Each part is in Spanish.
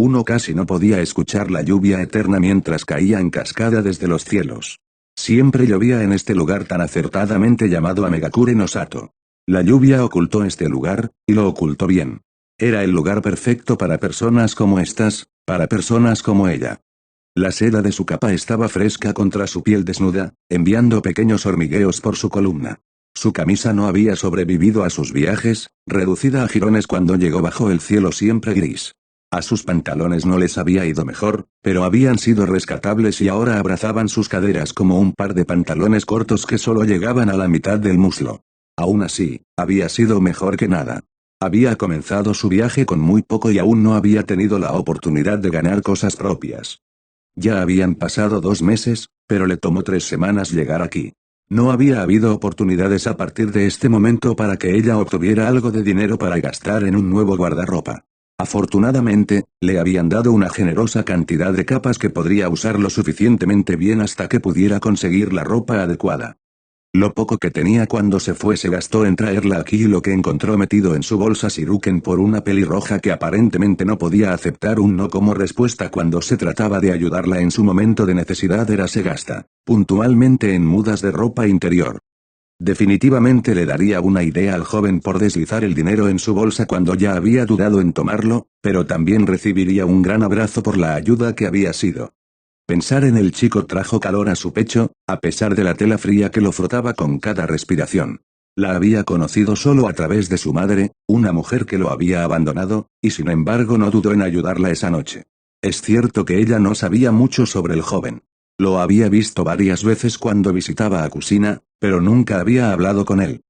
Uno casi no podía escuchar la lluvia eterna mientras caía en cascada desde los cielos. Siempre llovía en este lugar tan acertadamente llamado Amegakure no Sato. La lluvia ocultó este lugar, y lo ocultó bien. Era el lugar perfecto para personas como estas, para personas como ella. La seda de su capa estaba fresca contra su piel desnuda, enviando pequeños hormigueos por su columna. Su camisa no había sobrevivido a sus viajes, reducida a jirones cuando llegó bajo el cielo siempre gris. A sus pantalones no les había ido mejor, pero habían sido rescatables y ahora abrazaban sus caderas como un par de pantalones cortos que solo llegaban a la mitad del muslo. Aún así, había sido mejor que nada. Había comenzado su viaje con muy poco y aún no había tenido la oportunidad de ganar cosas propias. Ya habían pasado 2 meses, pero le tomó 3 semanas llegar aquí. No había habido oportunidades a partir de este momento para que ella obtuviera algo de dinero para gastar en un nuevo guardarropa. Afortunadamente, le habían dado una generosa cantidad de capas que podría usar lo suficientemente bien hasta que pudiera conseguir la ropa adecuada. Lo poco que tenía cuando se fue se gastó en traerla aquí y lo que encontró metido en su bolsa Shiruken por una pelirroja que aparentemente no podía aceptar un no como respuesta cuando se trataba de ayudarla en su momento de necesidad era se gasta, puntualmente en mudas de ropa interior. Definitivamente le daría una idea al joven por deslizar el dinero en su bolsa cuando ya había dudado en tomarlo, pero también recibiría un gran abrazo por la ayuda que había sido. Pensar en el chico trajo calor a su pecho, a pesar de la tela fría que lo frotaba con cada respiración. La había conocido solo a través de su madre, una mujer que lo había abandonado, y sin embargo no dudó en ayudarla esa noche. Es cierto que ella no sabía mucho sobre el joven. Lo había visto varias veces cuando visitaba a Kusina, pero nunca había hablado con él.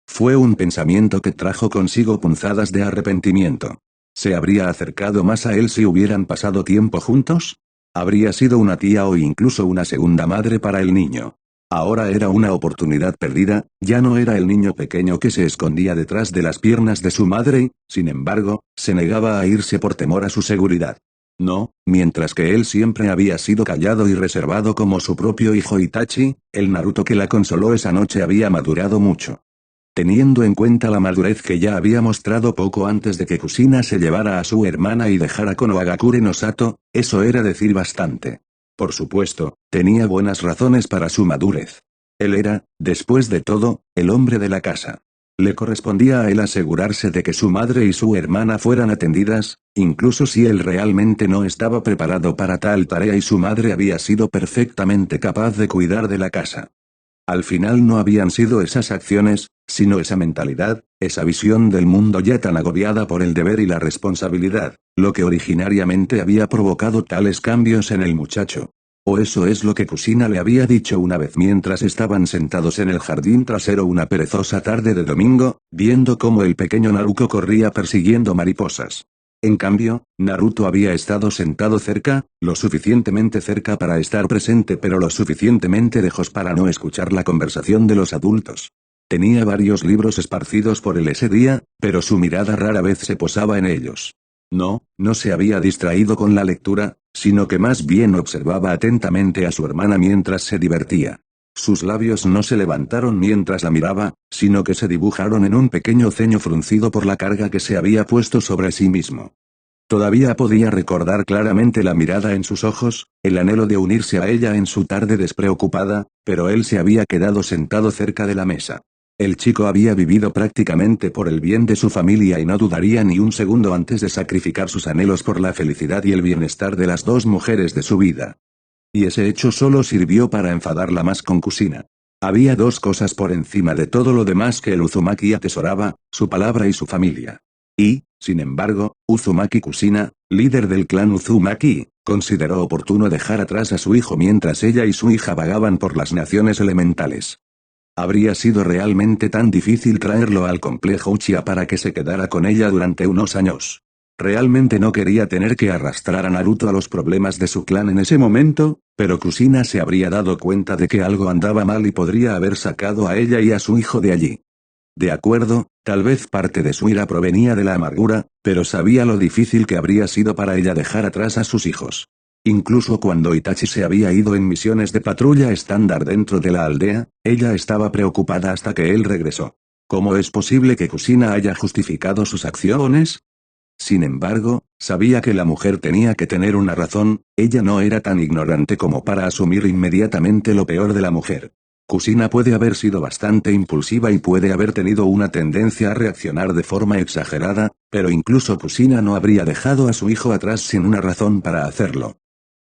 Fue un pensamiento que trajo consigo punzadas de arrepentimiento. ¿Se habría acercado más a él si hubieran pasado tiempo juntos? Habría sido una tía o incluso una segunda madre para el niño. Ahora era una oportunidad perdida, ya no era el niño pequeño que se escondía detrás de las piernas de su madre y, sin embargo, se negaba a irse por temor a su seguridad. No, mientras que él siempre había sido callado y reservado como su propio hijo Itachi, el Naruto que la consoló esa noche había madurado mucho. Teniendo en cuenta la madurez que ya había mostrado poco antes de que Kusina se llevara a su hermana y dejara Konohagakure no Sato, eso era decir bastante. Por supuesto, tenía buenas razones para su madurez. Él era, después de todo, el hombre de la casa. Le correspondía a él asegurarse de que su madre y su hermana fueran atendidas, incluso si él realmente no estaba preparado para tal tarea y su madre había sido perfectamente capaz de cuidar de la casa. Al final no habían sido esas acciones, sino esa mentalidad, esa visión del mundo ya tan agobiada por el deber y la responsabilidad, lo que originariamente había provocado tales cambios en el muchacho. O eso es lo que Kusina le había dicho una vez mientras estaban sentados en el jardín trasero una perezosa tarde de domingo, viendo cómo el pequeño Naruto corría persiguiendo mariposas. En cambio, Naruto había estado sentado cerca, lo suficientemente cerca para estar presente pero lo suficientemente lejos para no escuchar la conversación de los adultos. Tenía varios libros esparcidos por él ese día, pero su mirada rara vez se posaba en ellos. No se había distraído con la lectura, sino que más bien observaba atentamente a su hermana mientras se divertía. Sus labios no se levantaron mientras la miraba, sino que se dibujaron en un pequeño ceño fruncido por la carga que se había puesto sobre sí mismo. Todavía podía recordar claramente la mirada en sus ojos, el anhelo de unirse a ella en su tarde despreocupada, pero él se había quedado sentado cerca de la mesa. El chico había vivido prácticamente por el bien de su familia y no dudaría ni un segundo antes de sacrificar sus anhelos por la felicidad y el bienestar de las 2 mujeres de su vida. Y ese hecho solo sirvió para enfadarla más con Kusina. Había 2 cosas por encima de todo lo demás que el Uzumaki atesoraba, su palabra y su familia. Y, sin embargo, Uzumaki Kusina, líder del clan Uzumaki, consideró oportuno dejar atrás a su hijo mientras ella y su hija vagaban por las naciones elementales. Habría sido realmente tan difícil traerlo al complejo Uchiha para que se quedara con ella durante unos años. Realmente no quería tener que arrastrar a Naruto a los problemas de su clan en ese momento, pero Kusina se habría dado cuenta de que algo andaba mal y podría haber sacado a ella y a su hijo de allí. De acuerdo, tal vez parte de su ira provenía de la amargura, pero sabía lo difícil que habría sido para ella dejar atrás a sus hijos. Incluso cuando Itachi se había ido en misiones de patrulla estándar dentro de la aldea, ella estaba preocupada hasta que él regresó. ¿Cómo es posible que Kusina haya justificado sus acciones? Sin embargo, sabía que la mujer tenía que tener una razón, ella no era tan ignorante como para asumir inmediatamente lo peor de la mujer. Kusina puede haber sido bastante impulsiva y puede haber tenido una tendencia a reaccionar de forma exagerada, pero incluso Kusina no habría dejado a su hijo atrás sin una razón para hacerlo.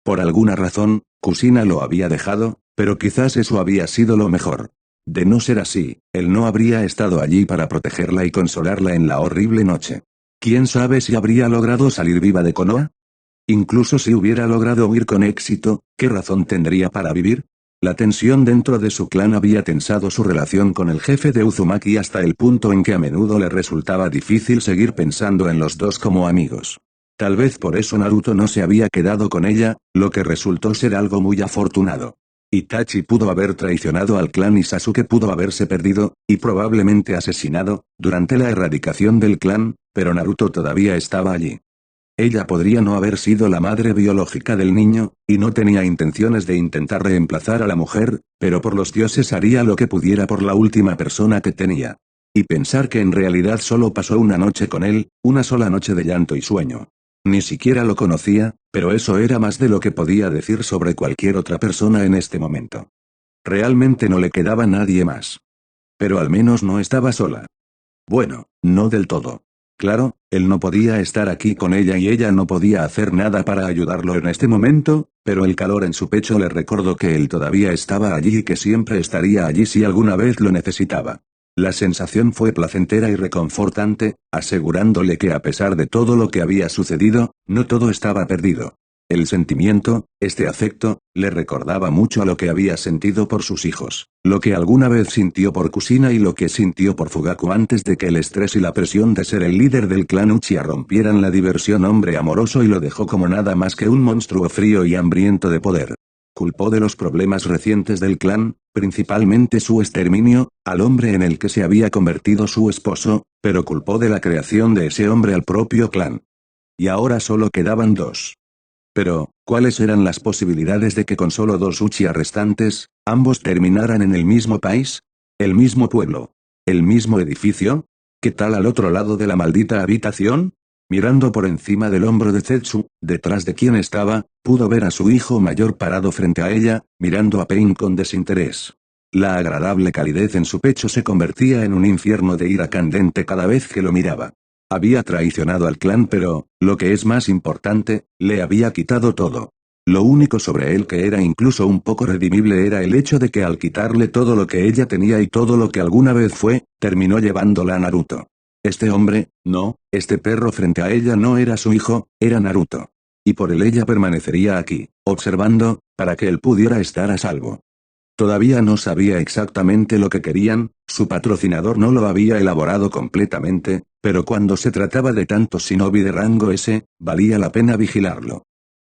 Por alguna razón, Kusina lo había dejado, pero quizás eso había sido lo mejor. De no ser así, él no habría estado allí para protegerla y consolarla en la horrible noche. ¿Quién sabe si habría logrado salir viva de Konoha? Incluso si hubiera logrado huir con éxito, ¿qué razón tendría para vivir? La tensión dentro de su clan había tensado su relación con el jefe de Uzumaki hasta el punto en que a menudo le resultaba difícil seguir pensando en los dos como amigos. Tal vez por eso Naruto no se había quedado con ella, lo que resultó ser algo muy afortunado. Itachi pudo haber traicionado al clan y Sasuke pudo haberse perdido, y probablemente asesinado, durante la erradicación del clan, pero Naruto todavía estaba allí. Ella podría no haber sido la madre biológica del niño, y no tenía intenciones de intentar reemplazar a la mujer, pero por los dioses haría lo que pudiera por la última persona que tenía. Y pensar que en realidad solo pasó una noche con él, una sola noche de llanto y sueño. Ni siquiera lo conocía, pero eso era más de lo que podía decir sobre cualquier otra persona en este momento. Realmente no le quedaba nadie más. Pero al menos no estaba sola. Bueno, no del todo. Claro, él no podía estar aquí con ella y ella no podía hacer nada para ayudarlo en este momento, pero el calor en su pecho le recordó que él todavía estaba allí y que siempre estaría allí si alguna vez lo necesitaba. La sensación fue placentera y reconfortante, asegurándole que a pesar de todo lo que había sucedido, no todo estaba perdido. El sentimiento, este afecto, le recordaba mucho a lo que había sentido por sus hijos, lo que alguna vez sintió por Kusina y lo que sintió por Fugaku antes de que el estrés y la presión de ser el líder del clan Uchiha rompieran la diversión hombre amoroso y lo dejó como nada más que un monstruo frío y hambriento de poder. Culpó de los problemas recientes del clan, principalmente su exterminio, al hombre en el que se había convertido su esposo, pero culpó de la creación de ese hombre al propio clan. Y ahora solo quedaban dos. Pero, ¿cuáles eran las posibilidades de que con solo dos Uchiha restantes, ambos terminaran en el mismo país? ¿El mismo pueblo? ¿El mismo edificio? ¿Qué tal al otro lado de la maldita habitación? Mirando por encima del hombro de Zetsu, detrás de quien estaba, pudo ver a su hijo mayor parado frente a ella, mirando a Pain con desinterés. La agradable calidez en su pecho se convertía en un infierno de ira candente cada vez que lo miraba. Había traicionado al clan pero, lo que es más importante, le había quitado todo. Lo único sobre él que era incluso un poco redimible era el hecho de que al quitarle todo lo que ella tenía y todo lo que alguna vez fue, terminó llevándola a Naruto. Este hombre, no, este perro frente a ella no era su hijo, era Naruto. Y por él ella permanecería aquí, observando, para que él pudiera estar a salvo. Todavía no sabía exactamente lo que querían, su patrocinador no lo había elaborado completamente, pero cuando se trataba de tantos shinobi de rango S, valía la pena vigilarlo.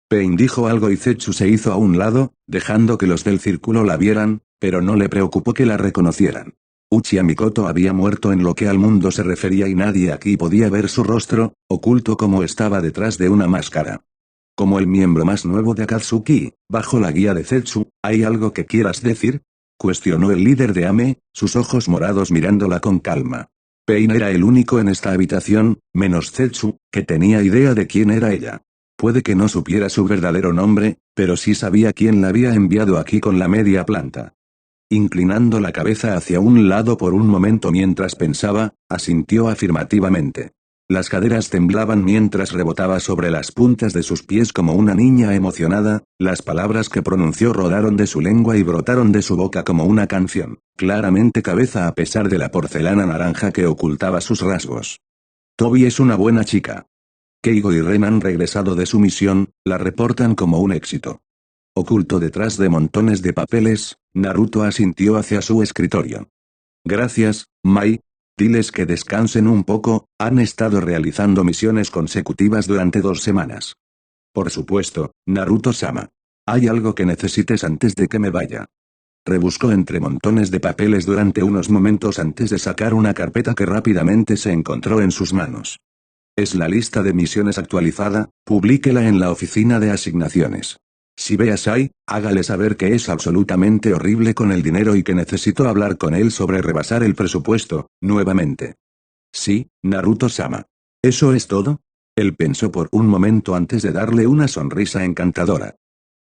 Pain dijo algo y Zetsu se hizo a un lado, dejando que los del círculo la vieran, pero no le preocupó que la reconocieran. Uchiha Mikoto había muerto en lo que al mundo se refería y nadie aquí podía ver su rostro, oculto como estaba detrás de una máscara. Como el miembro más nuevo de Akatsuki, bajo la guía de Zetsu, ¿hay algo que quieras decir? Cuestionó el líder de Ame, sus ojos morados mirándola con calma. Pain era el único en esta habitación, menos Zetsu, que tenía idea de quién era ella. Puede que no supiera su verdadero nombre, pero sí sabía quién la había enviado aquí con la media planta. Inclinando la cabeza hacia un lado por un momento mientras pensaba, asintió afirmativamente. Las caderas temblaban mientras rebotaba sobre las puntas de sus pies como una niña emocionada, las palabras que pronunció rodaron de su lengua y brotaron de su boca como una canción, claramente cabeza a pesar de la porcelana naranja que ocultaba sus rasgos. Tobi es una buena chica. Keigo y Ren han regresado de su misión, la reportan como un éxito. Oculto detrás de montones de papeles, Naruto asintió hacia su escritorio. Gracias, Mai. Diles que descansen un poco, han estado realizando misiones consecutivas durante 2 semanas. Por supuesto, Naruto-sama. ¿Hay algo que necesites antes de que me vaya? Rebuscó entre montones de papeles durante unos momentos antes de sacar una carpeta que rápidamente se encontró en sus manos. Es la lista de misiones actualizada, publíquela en la oficina de asignaciones. Si ve a Sai, hágale saber que es absolutamente horrible con el dinero y que necesito hablar con él sobre rebasar el presupuesto, nuevamente. Sí, Naruto-sama. ¿Eso es todo? Él pensó por un momento antes de darle una sonrisa encantadora.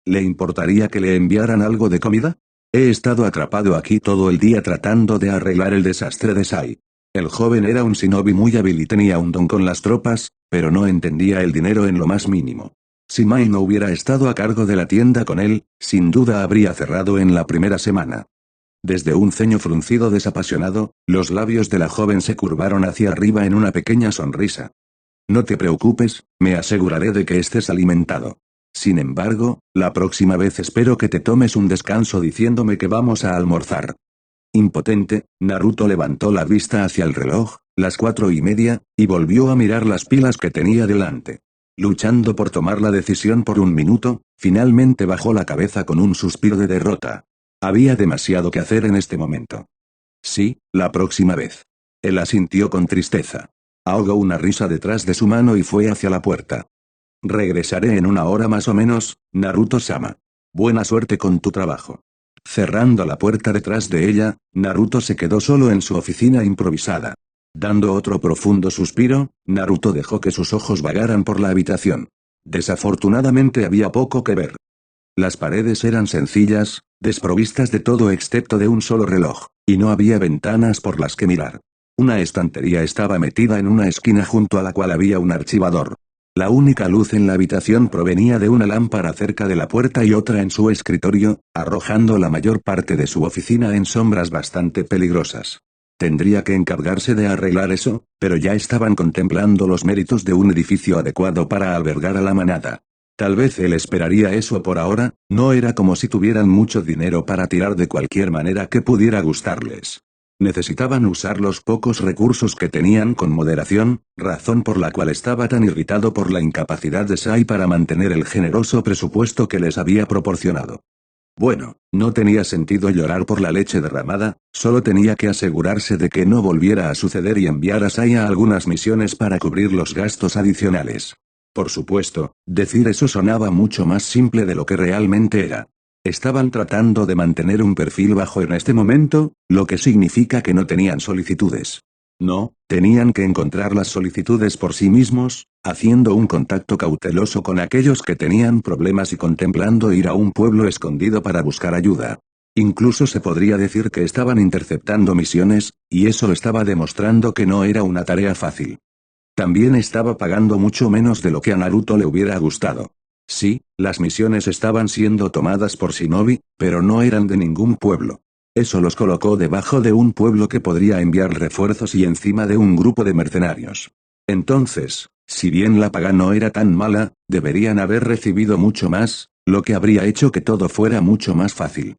¿Le importaría que le enviaran algo de comida? He estado atrapado aquí todo el día tratando de arreglar el desastre de Sai. El joven era un shinobi muy hábil y tenía un don con las tropas, pero no entendía el dinero en lo más mínimo. Si Mai no hubiera estado a cargo de la tienda con él, sin duda habría cerrado en la primera semana. Desde un ceño fruncido desapasionado, los labios de la joven se curvaron hacia arriba en una pequeña sonrisa. No te preocupes, me aseguraré de que estés alimentado. Sin embargo, la próxima vez espero que te tomes un descanso diciéndome que vamos a almorzar. Impotente, Naruto levantó la vista hacia el reloj, las 4:30, y volvió a mirar las pilas que tenía delante. Luchando por tomar la decisión por un minuto, finalmente bajó la cabeza con un suspiro de derrota. Había demasiado que hacer en este momento. Sí, la próxima vez. Él asintió con tristeza. Ahogó una risa detrás de su mano y fue hacia la puerta. Regresaré en una hora más o menos, Naruto-sama. Buena suerte con tu trabajo. Cerrando la puerta detrás de ella, Naruto se quedó solo en su oficina improvisada. Dando otro profundo suspiro, Naruto dejó que sus ojos vagaran por la habitación. Desafortunadamente había poco que ver. Las paredes eran sencillas, desprovistas de todo excepto de un solo reloj, y no había ventanas por las que mirar. Una estantería estaba metida en una esquina junto a la cual había un archivador. La única luz en la habitación provenía de una lámpara cerca de la puerta y otra en su escritorio, arrojando la mayor parte de su oficina en sombras bastante peligrosas. Tendría que encargarse de arreglar eso, pero ya estaban contemplando los méritos de un edificio adecuado para albergar a la manada. Tal vez él esperaría eso por ahora, no era como si tuvieran mucho dinero para tirar de cualquier manera que pudiera gustarles. Necesitaban usar los pocos recursos que tenían con moderación, razón por la cual estaba tan irritado por la incapacidad de Sai para mantener el generoso presupuesto que les había proporcionado. Bueno, no tenía sentido llorar por la leche derramada, solo tenía que asegurarse de que no volviera a suceder y enviar a Sai a algunas misiones para cubrir los gastos adicionales. Por supuesto, decir eso sonaba mucho más simple de lo que realmente era. Estaban tratando de mantener un perfil bajo en este momento, lo que significa que no tenían solicitudes. No, tenían que encontrar las solicitudes por sí mismos, haciendo un contacto cauteloso con aquellos que tenían problemas y contemplando ir a un pueblo escondido para buscar ayuda. Incluso se podría decir que estaban interceptando misiones, y eso estaba demostrando que no era una tarea fácil. También estaba pagando mucho menos de lo que a Naruto le hubiera gustado. Sí, las misiones estaban siendo tomadas por Shinobi, pero no eran de ningún pueblo. Eso los colocó debajo de un pueblo que podría enviar refuerzos y encima de un grupo de mercenarios. Entonces, si bien la paga no era tan mala, deberían haber recibido mucho más, lo que habría hecho que todo fuera mucho más fácil.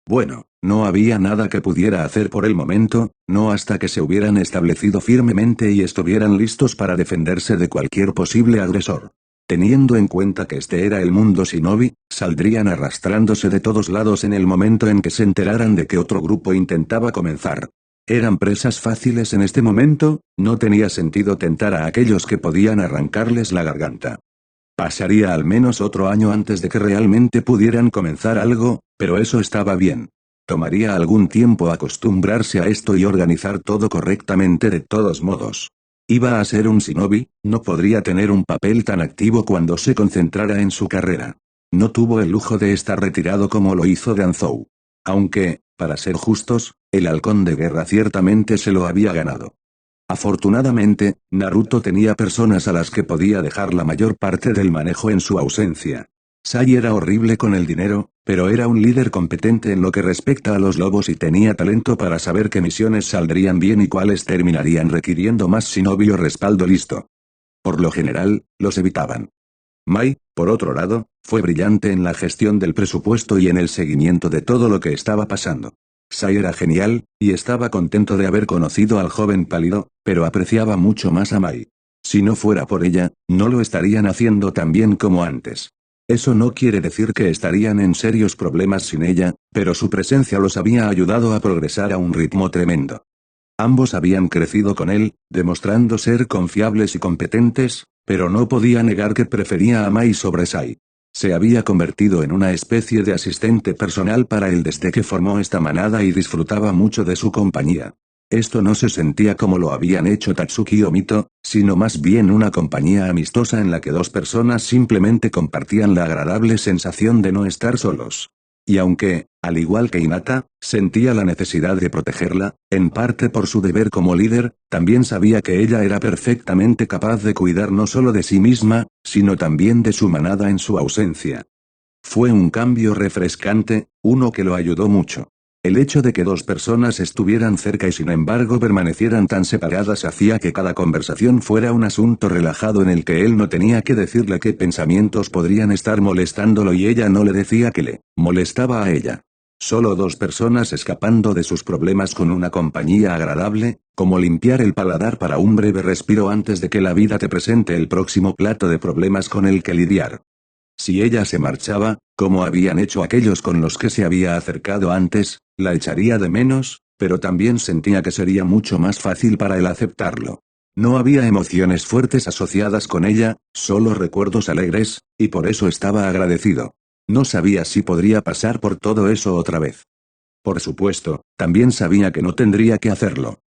Bueno, no había nada que pudiera hacer por el momento, no hasta que se hubieran establecido firmemente y estuvieran listos para defenderse de cualquier posible agresor. Teniendo en cuenta que este era el mundo shinobi, saldrían arrastrándose de todos lados en el momento en que se enteraran de que otro grupo intentaba comenzar. Eran presas fáciles en este momento, no tenía sentido tentar a aquellos que podían arrancarles la garganta. Pasaría al menos otro año antes de que realmente pudieran comenzar algo, pero eso estaba bien. Tomaría algún tiempo acostumbrarse a esto y organizar todo correctamente de todos modos. Iba a ser un shinobi, no podría tener un papel tan activo cuando se concentrara en su carrera. No tuvo el lujo de estar retirado como lo hizo Danzou. Aunque, para ser justos, el halcón de guerra ciertamente se lo había ganado. Afortunadamente, Naruto tenía personas a las que podía dejar la mayor parte del manejo en su ausencia. Sai era horrible con el dinero, pero era un líder competente en lo que respecta a los lobos y tenía talento para saber qué misiones saldrían bien y cuáles terminarían requiriendo más shinobi o respaldo listo. Por lo general, los evitaban. Mai, por otro lado, fue brillante en la gestión del presupuesto y en el seguimiento de todo lo que estaba pasando. Sai era genial, y estaba contento de haber conocido al joven pálido, pero apreciaba mucho más a Mai. Si no fuera por ella, no lo estarían haciendo tan bien como antes. Eso no quiere decir que estarían en serios problemas sin ella, pero su presencia los había ayudado a progresar a un ritmo tremendo. Ambos habían crecido con él, demostrando ser confiables y competentes, pero no podía negar que prefería a Mai sobre Sai. Se había convertido en una especie de asistente personal para él desde que formó esta manada y disfrutaba mucho de su compañía. Esto no se sentía como lo habían hecho Tatsuki o Mito, sino más bien una compañía amistosa en la que dos personas simplemente compartían la agradable sensación de no estar solos. Y aunque, al igual que Hinata, sentía la necesidad de protegerla, en parte por su deber como líder, también sabía que ella era perfectamente capaz de cuidar no solo de sí misma, sino también de su manada en su ausencia. Fue un cambio refrescante, uno que lo ayudó mucho. El hecho de que dos personas estuvieran cerca y sin embargo permanecieran tan separadas hacía que cada conversación fuera un asunto relajado en el que él no tenía que decirle qué pensamientos podrían estar molestándolo y ella no le decía que le molestaba a ella. Solo dos personas escapando de sus problemas con una compañía agradable, como limpiar el paladar para un breve respiro antes de que la vida te presente el próximo plato de problemas con el que lidiar. Si ella se marchaba, como habían hecho aquellos con los que se había acercado antes, la echaría de menos, pero también sentía que sería mucho más fácil para él aceptarlo. No había emociones fuertes asociadas con ella, solo recuerdos alegres, y por eso estaba agradecido. No sabía si podría pasar por todo eso otra vez. Por supuesto, también sabía que no tendría que hacerlo.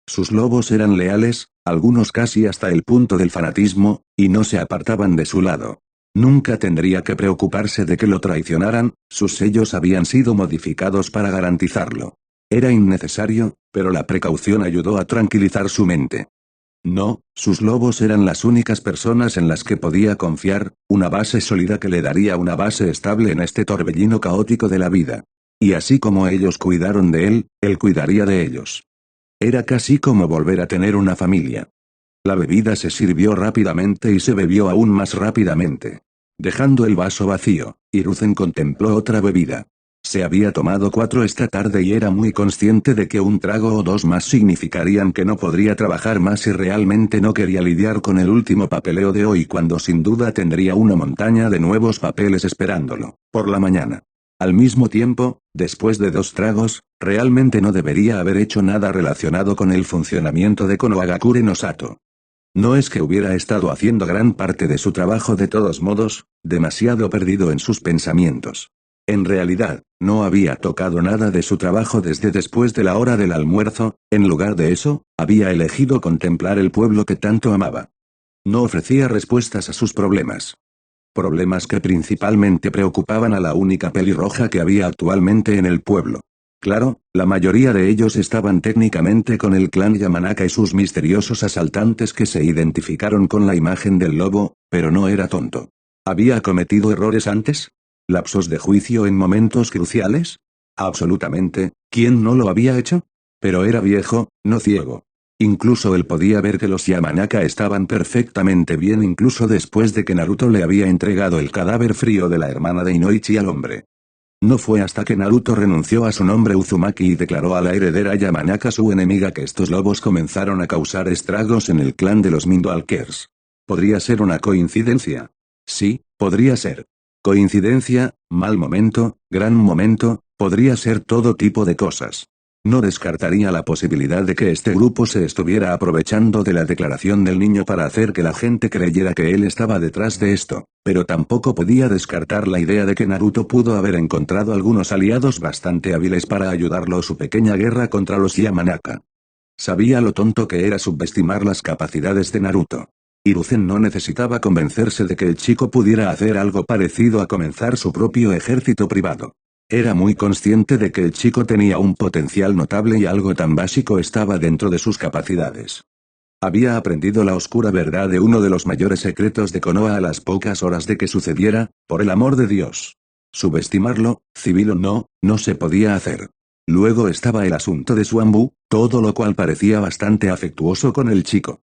Sus lobos eran leales, algunos casi hasta el punto del fanatismo, y no se apartaban de su lado. Nunca tendría que preocuparse de que lo traicionaran, sus sellos habían sido modificados para garantizarlo. Era innecesario, pero la precaución ayudó a tranquilizar su mente. No, sus lobos eran las únicas personas en las que podía confiar, una base sólida que le daría una base estable en este torbellino caótico de la vida. Y así como ellos cuidaron de él cuidaría de ellos. Era casi como volver a tener una familia. La bebida se sirvió rápidamente y se bebió aún más rápidamente. Dejando el vaso vacío, Hiruzen contempló otra bebida. Se había tomado 4 esta tarde y era muy consciente de que un trago o dos más significarían que no podría trabajar más y realmente no quería lidiar con el último papeleo de hoy cuando sin duda tendría una montaña de nuevos papeles esperándolo, por la mañana. Al mismo tiempo, después de 2 tragos, realmente no debería haber hecho nada relacionado con el funcionamiento de Konohagakure no Sato. No es que hubiera estado haciendo gran parte de su trabajo de todos modos, demasiado perdido en sus pensamientos. En realidad, no había tocado nada de su trabajo desde después de la hora del almuerzo, en lugar de eso, había elegido contemplar el pueblo que tanto amaba. No ofrecía respuestas a sus problemas. Problemas que principalmente preocupaban a la única pelirroja que había actualmente en el pueblo. Claro, la mayoría de ellos estaban técnicamente con el clan Yamanaka y sus misteriosos asaltantes que se identificaron con la imagen del lobo, pero no era tonto. ¿Había cometido errores antes? ¿Lapsos de juicio en momentos cruciales? Absolutamente, ¿quién no lo había hecho? Pero era viejo, no ciego. Incluso él podía ver que los Yamanaka estaban perfectamente bien incluso después de que Naruto le había entregado el cadáver frío de la hermana de Inoichi al hombre. No fue hasta que Naruto renunció a su nombre Uzumaki y declaró a la heredera Yamanaka su enemiga que estos lobos comenzaron a causar estragos en el clan de los Mindwalkers. ¿Podría ser una coincidencia? Sí, podría ser. Coincidencia, mal momento, gran momento, podría ser todo tipo de cosas. No descartaría la posibilidad de que este grupo se estuviera aprovechando de la declaración del niño para hacer que la gente creyera que él estaba detrás de esto, pero tampoco podía descartar la idea de que Naruto pudo haber encontrado algunos aliados bastante hábiles para ayudarlo en su pequeña guerra contra los Yamanaka. Sabía lo tonto que era subestimar las capacidades de Naruto. Hiruzen no necesitaba convencerse de que el chico pudiera hacer algo parecido a comenzar su propio ejército privado. Era muy consciente de que el chico tenía un potencial notable y algo tan básico estaba dentro de sus capacidades. Había aprendido la oscura verdad de uno de los mayores secretos de Konoha a las pocas horas de que sucediera, por el amor de Dios. Subestimarlo, civil o no, no se podía hacer. Luego estaba el asunto de Suambu, todo lo cual parecía bastante afectuoso con el chico.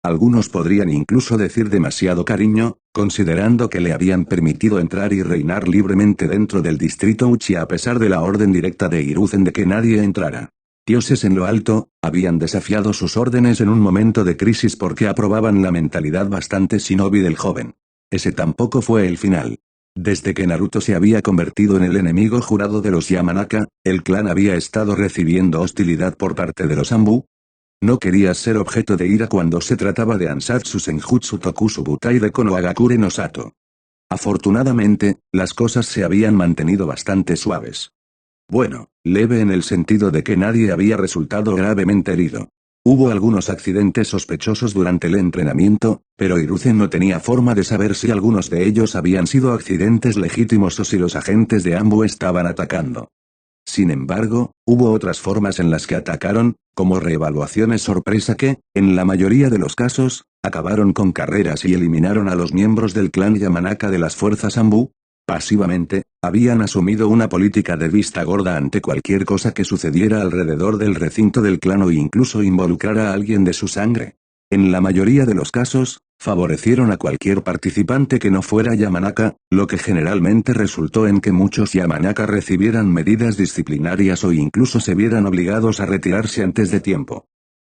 Algunos podrían incluso decir demasiado cariño, considerando que le habían permitido entrar y reinar libremente dentro del distrito Uchiha a pesar de la orden directa de Hiruzen de que nadie entrara. Dioses en lo alto, habían desafiado sus órdenes en un momento de crisis porque aprobaban la mentalidad bastante shinobi del joven. Ese tampoco fue el final. Desde que Naruto se había convertido en el enemigo jurado de los Yamanaka, el clan había estado recibiendo hostilidad por parte de los Anbu. No quería ser objeto de ira cuando se trataba de Ansatsu Senjutsu Tokusu Butai de Konohagakure no Sato. Afortunadamente, las cosas se habían mantenido bastante suaves. Bueno, leve en el sentido de que nadie había resultado gravemente herido. Hubo algunos accidentes sospechosos durante el entrenamiento, pero Hiruzen no tenía forma de saber si algunos de ellos habían sido accidentes legítimos o si los agentes de Ambu estaban atacando. Sin embargo, hubo otras formas en las que atacaron, como reevaluaciones sorpresa que, en la mayoría de los casos, acabaron con carreras y eliminaron a los miembros del clan Yamanaka de las fuerzas Ambu. Pasivamente, habían asumido una política de vista gorda ante cualquier cosa que sucediera alrededor del recinto del clan o incluso involucrara a alguien de su sangre. En la mayoría de los casos, favorecieron a cualquier participante que no fuera Yamanaka, lo que generalmente resultó en que muchos Yamanaka recibieran medidas disciplinarias o incluso se vieran obligados a retirarse antes de tiempo.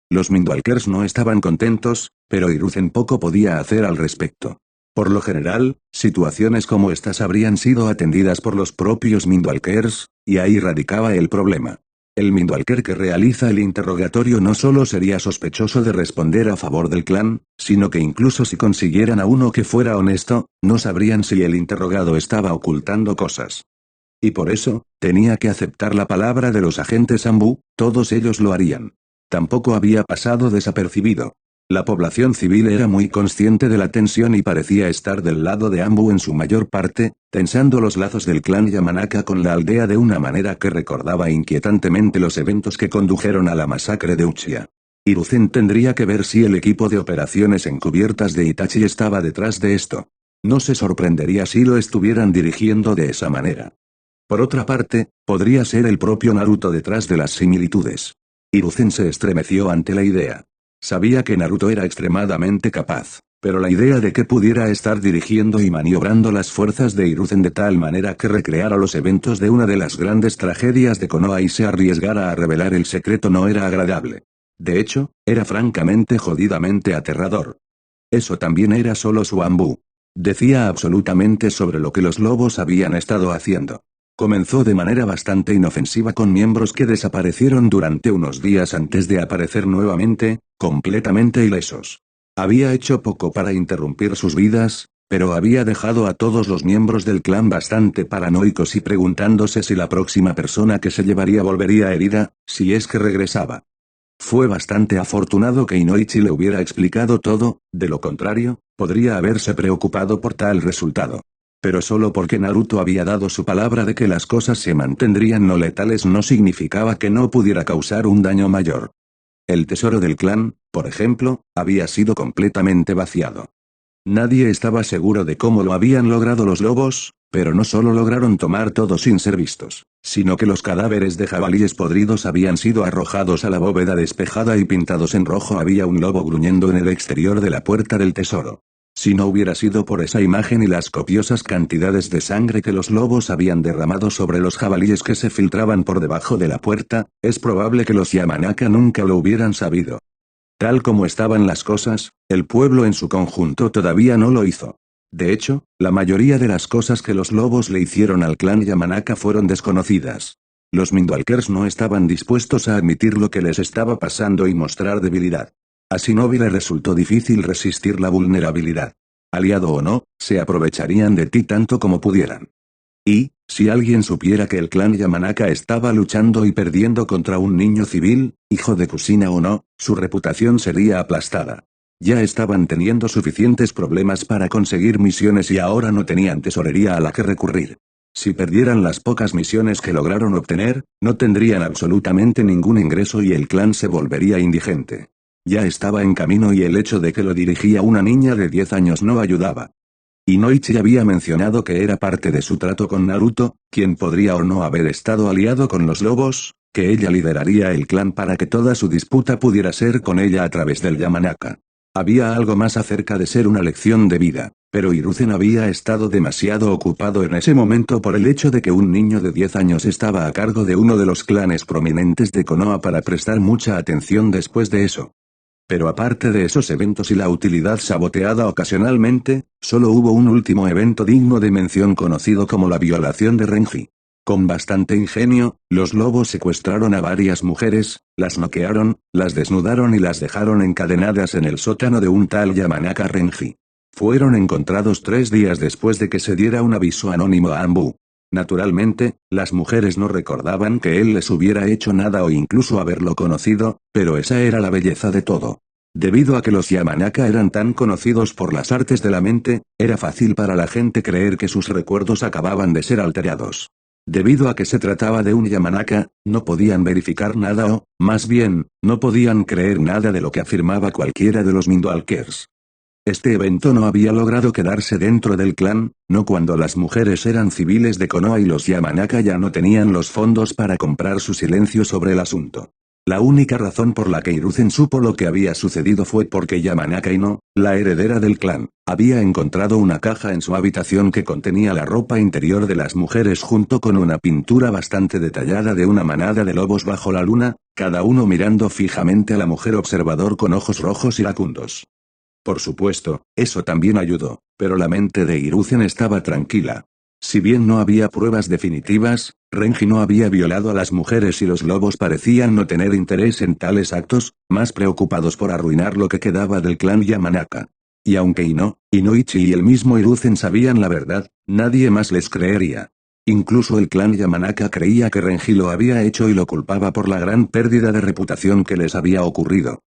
Los Mindwalkers no estaban contentos, pero Hiruzen poco podía hacer al respecto. Por lo general, situaciones como estas habrían sido atendidas por los propios Mindwalkers, y ahí radicaba el problema. El Mindwalker que realiza el interrogatorio no solo sería sospechoso de responder a favor del clan, sino que incluso si consiguieran a uno que fuera honesto, no sabrían si el interrogado estaba ocultando cosas. Y por eso, tenía que aceptar la palabra de los agentes Ambu, todos ellos lo harían. Tampoco había pasado desapercibido. La población civil era muy consciente de la tensión y parecía estar del lado de Ambu en su mayor parte, tensando los lazos del clan Yamanaka con la aldea de una manera que recordaba inquietantemente los eventos que condujeron a la masacre de Uchiha. Hiruzen tendría que ver si el equipo de operaciones encubiertas de Itachi estaba detrás de esto. No se sorprendería si lo estuvieran dirigiendo de esa manera. Por otra parte, podría ser el propio Naruto detrás de las similitudes. Hiruzen se estremeció ante la idea. Sabía que Naruto era extremadamente capaz, pero la idea de que pudiera estar dirigiendo y maniobrando las fuerzas de Hiruzen de tal manera que recreara los eventos de una de las grandes tragedias de Konoha y se arriesgara a revelar el secreto no era agradable. De hecho, era francamente jodidamente aterrador. Eso también era solo su Ambu. Decía absolutamente sobre lo que los lobos habían estado haciendo. Comenzó de manera bastante inofensiva con miembros que desaparecieron durante unos días antes de aparecer nuevamente, completamente ilesos. Había hecho poco para interrumpir sus vidas, pero había dejado a todos los miembros del clan bastante paranoicos y preguntándose si la próxima persona que se llevaría volvería herida, si es que regresaba. Fue bastante afortunado que Inoichi le hubiera explicado todo, de lo contrario, podría haberse preocupado por tal resultado. Pero solo porque Naruto había dado su palabra de que las cosas se mantendrían no letales no significaba que no pudiera causar un daño mayor. El tesoro del clan, por ejemplo, había sido completamente vaciado. Nadie estaba seguro de cómo lo habían logrado los lobos, pero no solo lograron tomar todo sin ser vistos, sino que los cadáveres de jabalíes podridos habían sido arrojados a la bóveda despejada y pintados en rojo. Había un lobo gruñendo en el exterior de la puerta del tesoro. Si no hubiera sido por esa imagen y las copiosas cantidades de sangre que los lobos habían derramado sobre los jabalíes que se filtraban por debajo de la puerta, es probable que los Yamanaka nunca lo hubieran sabido. Tal como estaban las cosas, el pueblo en su conjunto todavía no lo hizo. De hecho, la mayoría de las cosas que los lobos le hicieron al clan Yamanaka fueron desconocidas. Los Mindwalkers no estaban dispuestos a admitir lo que les estaba pasando y mostrar debilidad. A Shinobi le resultó difícil resistir la vulnerabilidad. Aliado o no, se aprovecharían de ti tanto como pudieran. Y, si alguien supiera que el clan Yamanaka estaba luchando y perdiendo contra un niño civil, hijo de Kushina o no, su reputación sería aplastada. Ya estaban teniendo suficientes problemas para conseguir misiones y ahora no tenían tesorería a la que recurrir. Si perdieran las pocas misiones que lograron obtener, no tendrían absolutamente ningún ingreso y el clan se volvería indigente. Ya estaba en camino y el hecho de que lo dirigía una niña de 10 años no ayudaba. Inoichi había mencionado que era parte de su trato con Naruto, quien podría o no haber estado aliado con los lobos, que ella lideraría el clan para que toda su disputa pudiera ser con ella a través del Yamanaka. Había algo más acerca de ser una lección de vida, pero Hiruzen había estado demasiado ocupado en ese momento por el hecho de que un niño de 10 años estaba a cargo de uno de los clanes prominentes de Konoha para prestar mucha atención después de eso. Pero aparte de esos eventos y la utilidad saboteada ocasionalmente, solo hubo un último evento digno de mención conocido como la violación de Renji. Con bastante ingenio, los lobos secuestraron a varias mujeres, las noquearon, las desnudaron y las dejaron encadenadas en el sótano de un tal Yamanaka Renji. Fueron encontrados 3 días después de que se diera un aviso anónimo a Ambu. Naturalmente, las mujeres no recordaban que él les hubiera hecho nada o incluso haberlo conocido, pero esa era la belleza de todo. Debido a que los Yamanaka eran tan conocidos por las artes de la mente, era fácil para la gente creer que sus recuerdos acababan de ser alterados. Debido a que se trataba de un Yamanaka, no podían verificar nada o, más bien, no podían creer nada de lo que afirmaba cualquiera de los Mindwalkers. Este evento no había logrado quedarse dentro del clan, no cuando las mujeres eran civiles de Konoha y los Yamanaka ya no tenían los fondos para comprar su silencio sobre el asunto. La única razón por la que Hiruzen supo lo que había sucedido fue porque Yamanaka Ino, la heredera del clan, había encontrado una caja en su habitación que contenía la ropa interior de las mujeres junto con una pintura bastante detallada de una manada de lobos bajo la luna, cada uno mirando fijamente a la mujer observador con ojos rojos iracundos. Por supuesto, eso también ayudó, pero la mente de Hiruzen estaba tranquila. Si bien no había pruebas definitivas, Renji no había violado a las mujeres y los lobos parecían no tener interés en tales actos, más preocupados por arruinar lo que quedaba del clan Yamanaka. Y aunque Inoichi y el mismo Hiruzen sabían la verdad, nadie más les creería. Incluso el clan Yamanaka creía que Renji lo había hecho y lo culpaba por la gran pérdida de reputación que les había ocurrido.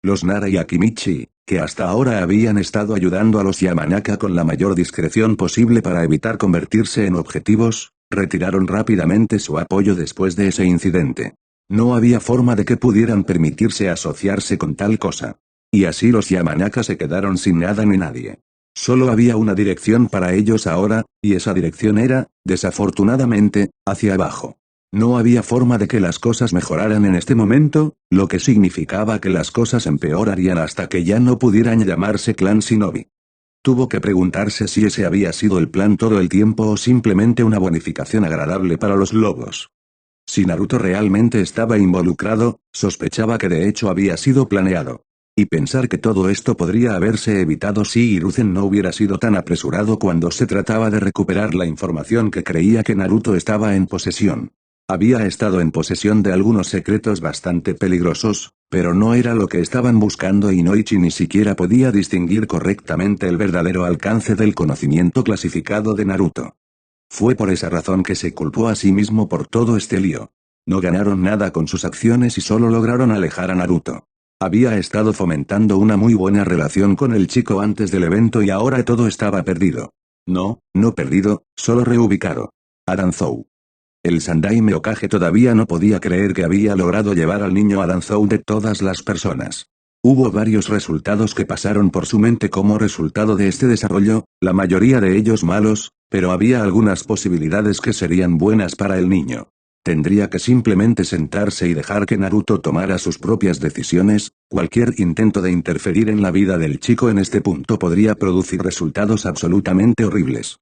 Los Nara y Akimichi, que hasta ahora habían estado ayudando a los Yamanaka con la mayor discreción posible para evitar convertirse en objetivos, retiraron rápidamente su apoyo después de ese incidente. No había forma de que pudieran permitirse asociarse con tal cosa. Y así los Yamanaka se quedaron sin nada ni nadie. Solo había una dirección para ellos ahora, y esa dirección era, desafortunadamente, hacia abajo. No había forma de que las cosas mejoraran en este momento, lo que significaba que las cosas empeorarían hasta que ya no pudieran llamarse clan Shinobi. Tuvo que preguntarse si ese había sido el plan todo el tiempo o simplemente una bonificación agradable para los lobos. Si Naruto realmente estaba involucrado, sospechaba que de hecho había sido planeado. Y pensar que todo esto podría haberse evitado si Hiruzen no hubiera sido tan apresurado cuando se trataba de recuperar la información que creía que Naruto estaba en posesión. Había estado en posesión de algunos secretos bastante peligrosos, pero no era lo que estaban buscando y Inoichi ni siquiera podía distinguir correctamente el verdadero alcance del conocimiento clasificado de Naruto. Fue por esa razón que se culpó a sí mismo por todo este lío. No ganaron nada con sus acciones y solo lograron alejar a Naruto. Había estado fomentando una muy buena relación con el chico antes del evento y ahora todo estaba perdido. No perdido, solo reubicado. Adanzou. El Sandaime Hokage todavía no podía creer que había logrado llevar al niño a Danzou de todas las personas. Hubo varios resultados que pasaron por su mente como resultado de este desarrollo, la mayoría de ellos malos, pero había algunas posibilidades que serían buenas para el niño. Tendría que simplemente sentarse y dejar que Naruto tomara sus propias decisiones, cualquier intento de interferir en la vida del chico en este punto podría producir resultados absolutamente horribles.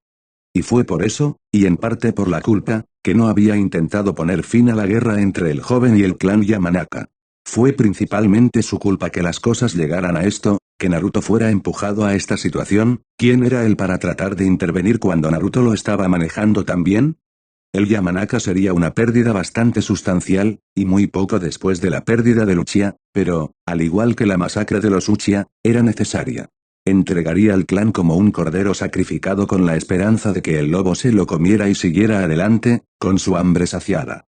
Y fue por eso, y en parte por la culpa, que no había intentado poner fin a la guerra entre el joven y el clan Yamanaka. Fue principalmente su culpa que las cosas llegaran a esto, que Naruto fuera empujado a esta situación. ¿Quién era él para tratar de intervenir cuando Naruto lo estaba manejando tan bien? El Yamanaka sería una pérdida bastante sustancial, y muy poco después de la pérdida del Uchiha, pero, al igual que la masacre de los Uchiha, era necesaria. Entregaría al clan como un cordero sacrificado con la esperanza de que el lobo se lo comiera y siguiera adelante, con su hambre saciada.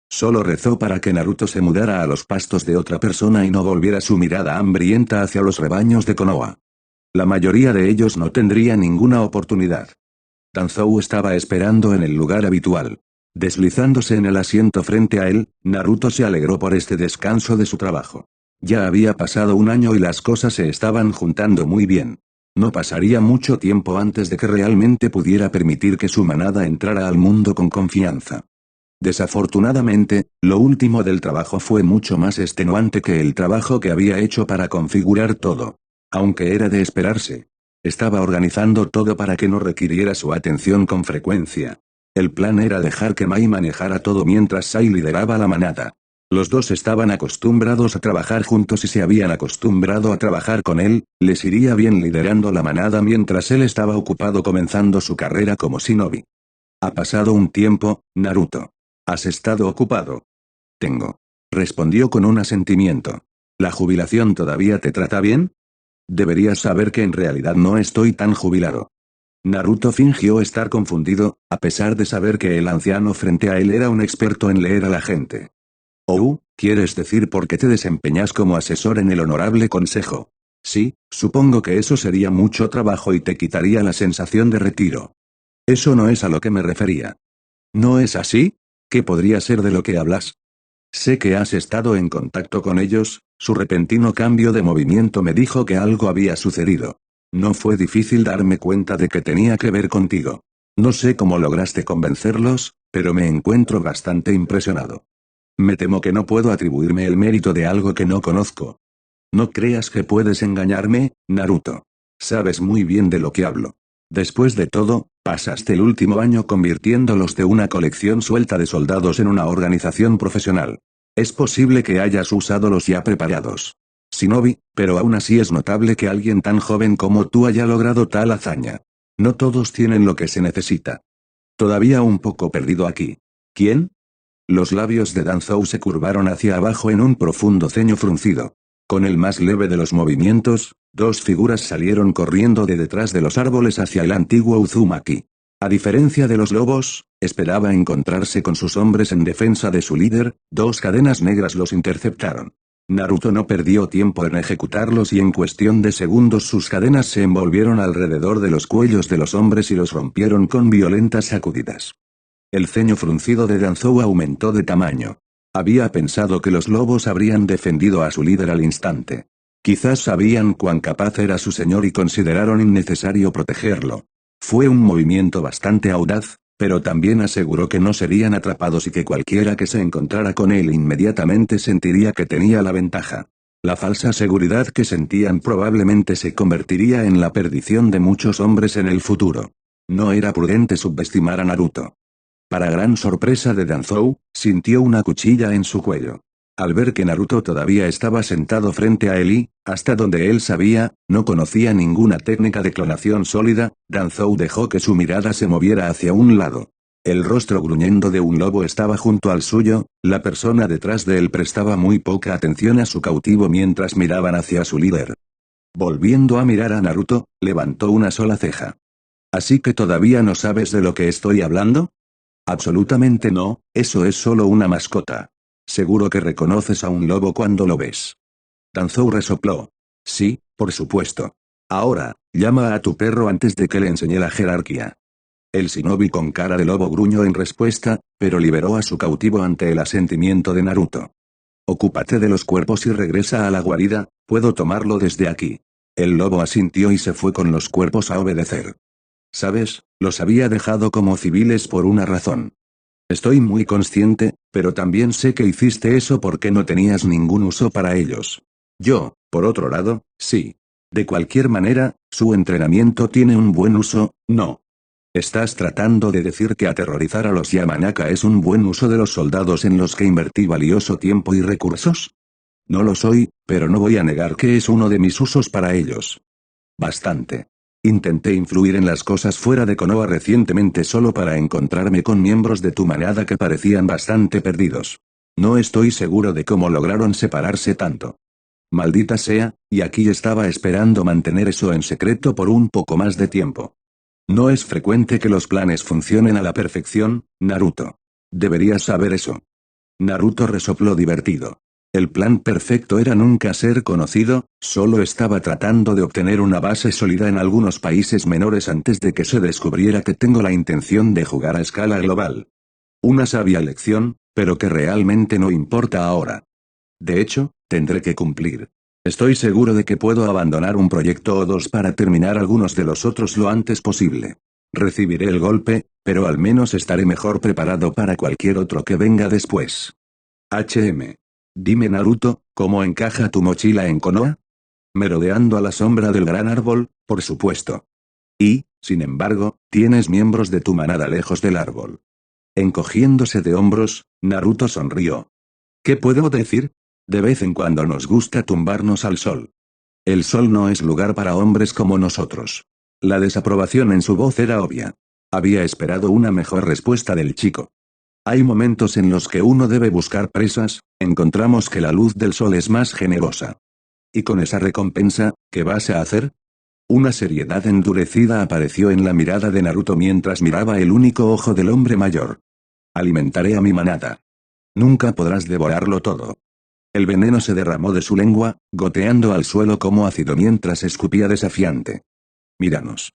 Solo rezó para que Naruto se mudara a los pastos de otra persona y no volviera su mirada hambrienta hacia los rebaños de Konoha. La mayoría de ellos no tendría ninguna oportunidad. Danzou estaba esperando en el lugar habitual. Deslizándose en el asiento frente a él, Naruto se alegró por este descanso de su trabajo. Ya había pasado un año y las cosas se estaban juntando muy bien. No pasaría mucho tiempo antes de que realmente pudiera permitir que su manada entrara al mundo con confianza. Desafortunadamente, lo último del trabajo fue mucho más extenuante que el trabajo que había hecho para configurar todo. Aunque era de esperarse. Estaba organizando todo para que no requiriera su atención con frecuencia. El plan era dejar que Mai manejara todo mientras Sai lideraba la manada. Los dos estaban acostumbrados a trabajar juntos y se habían acostumbrado a trabajar con él, les iría bien liderando la manada mientras él estaba ocupado comenzando su carrera como shinobi. Ha pasado un tiempo, Naruto. ¿Has estado ocupado? Tengo. Respondió con un asentimiento. ¿La jubilación todavía te trata bien? Deberías saber que en realidad no estoy tan jubilado. Naruto fingió estar confundido, a pesar de saber que el anciano frente a él era un experto en leer a la gente. Oh, ¿quieres decir por qué te desempeñas como asesor en el honorable consejo? Sí, supongo que eso sería mucho trabajo y te quitaría la sensación de retiro. Eso no es a lo que me refería. ¿No es así? ¿Qué podría ser de lo que hablas? Sé que has estado en contacto con ellos, su repentino cambio de movimiento me dijo que algo había sucedido. No fue difícil darme cuenta de que tenía que ver contigo. No sé cómo lograste convencerlos, pero me encuentro bastante impresionado. Me temo que no puedo atribuirme el mérito de algo que no conozco. No creas que puedes engañarme, Naruto. Sabes muy bien de lo que hablo. Después de todo, pasaste el último año convirtiéndolos de una colección suelta de soldados en una organización profesional. Es posible que hayas usado los ya preparados Shinobi, pero aún así es notable que alguien tan joven como tú haya logrado tal hazaña. No todos tienen lo que se necesita. Todavía un poco perdido aquí. ¿Quién? Los labios de Danzou se curvaron hacia abajo en un profundo ceño fruncido. Con el más leve de los movimientos, dos figuras salieron corriendo de detrás de los árboles hacia el antiguo Uzumaki. A diferencia de los lobos, esperaba encontrarse con sus hombres en defensa de su líder, dos cadenas negras los interceptaron. Naruto no perdió tiempo en ejecutarlos y en cuestión de segundos sus cadenas se envolvieron alrededor de los cuellos de los hombres y los rompieron con violentas sacudidas. El ceño fruncido de Danzou aumentó de tamaño. Había pensado que los lobos habrían defendido a su líder al instante. Quizás sabían cuán capaz era su señor y consideraron innecesario protegerlo. Fue un movimiento bastante audaz, pero también aseguró que no serían atrapados y que cualquiera que se encontrara con él inmediatamente sentiría que tenía la ventaja. La falsa seguridad que sentían probablemente se convertiría en la perdición de muchos hombres en el futuro. No era prudente subestimar a Naruto. Para gran sorpresa de Danzou, sintió una cuchilla en su cuello. Al ver que Naruto todavía estaba sentado frente a él y, hasta donde él sabía, no conocía ninguna técnica de clonación sólida, Danzou dejó que su mirada se moviera hacia un lado. El rostro gruñendo de un lobo estaba junto al suyo, la persona detrás de él prestaba muy poca atención a su cautivo mientras miraban hacia su líder. Volviendo a mirar a Naruto, levantó una sola ceja. ¿Así que todavía no sabes de lo que estoy hablando? Absolutamente no, eso es solo una mascota. Seguro que reconoces a un lobo cuando lo ves. Danzou resopló. Sí, por supuesto. Ahora, llama a tu perro antes de que le enseñe la jerarquía. El shinobi con cara de lobo gruñó en respuesta, pero liberó a su cautivo ante el asentimiento de Naruto. Ocúpate de los cuerpos y regresa a la guarida, puedo tomarlo desde aquí. El lobo asintió y se fue con los cuerpos a obedecer. ¿Sabes? Los había dejado como civiles por una razón. Estoy muy consciente, pero también sé que hiciste eso porque no tenías ningún uso para ellos. Yo, por otro lado, sí. De cualquier manera, su entrenamiento tiene un buen uso, ¿no? ¿Estás tratando de decir que aterrorizar a los Yamanaka es un buen uso de los soldados en los que invertí valioso tiempo y recursos? No lo soy, pero no voy a negar que es uno de mis usos para ellos. Bastante. Intenté influir en las cosas fuera de Konoha recientemente solo para encontrarme con miembros de tu manada que parecían bastante perdidos. No estoy seguro de cómo lograron separarse tanto. Maldita sea, y aquí estaba esperando mantener eso en secreto por un poco más de tiempo. No es frecuente que los planes funcionen a la perfección, Naruto. Deberías saber eso. Naruto resopló divertido. El plan perfecto era nunca ser conocido, solo estaba tratando de obtener una base sólida en algunos países menores antes de que se descubriera que tengo la intención de jugar a escala global. Una sabia lección, pero que realmente no importa ahora. De hecho, tendré que cumplir. Estoy seguro de que puedo abandonar un proyecto o dos para terminar algunos de los otros lo antes posible. Recibiré el golpe, pero al menos estaré mejor preparado para cualquier otro que venga después. Dime Naruto, ¿cómo encaja tu mochila en Konoha? Merodeando a la sombra del gran árbol, por supuesto. Y, sin embargo, tienes miembros de tu manada lejos del árbol. Encogiéndose de hombros, Naruto sonrió. ¿Qué puedo decir? De vez en cuando nos gusta tumbarnos al sol. El sol no es lugar para hombres como nosotros. La desaprobación en su voz era obvia. Había esperado una mejor respuesta del chico. Hay momentos en los que uno debe buscar presas, encontramos que la luz del sol es más generosa. Y con esa recompensa, ¿qué vas a hacer? Una seriedad endurecida apareció en la mirada de Naruto mientras miraba el único ojo del hombre mayor. Alimentaré a mi manada. Nunca podrás devorarlo todo. El veneno se derramó de su lengua, goteando al suelo como ácido mientras escupía desafiante. Míranos.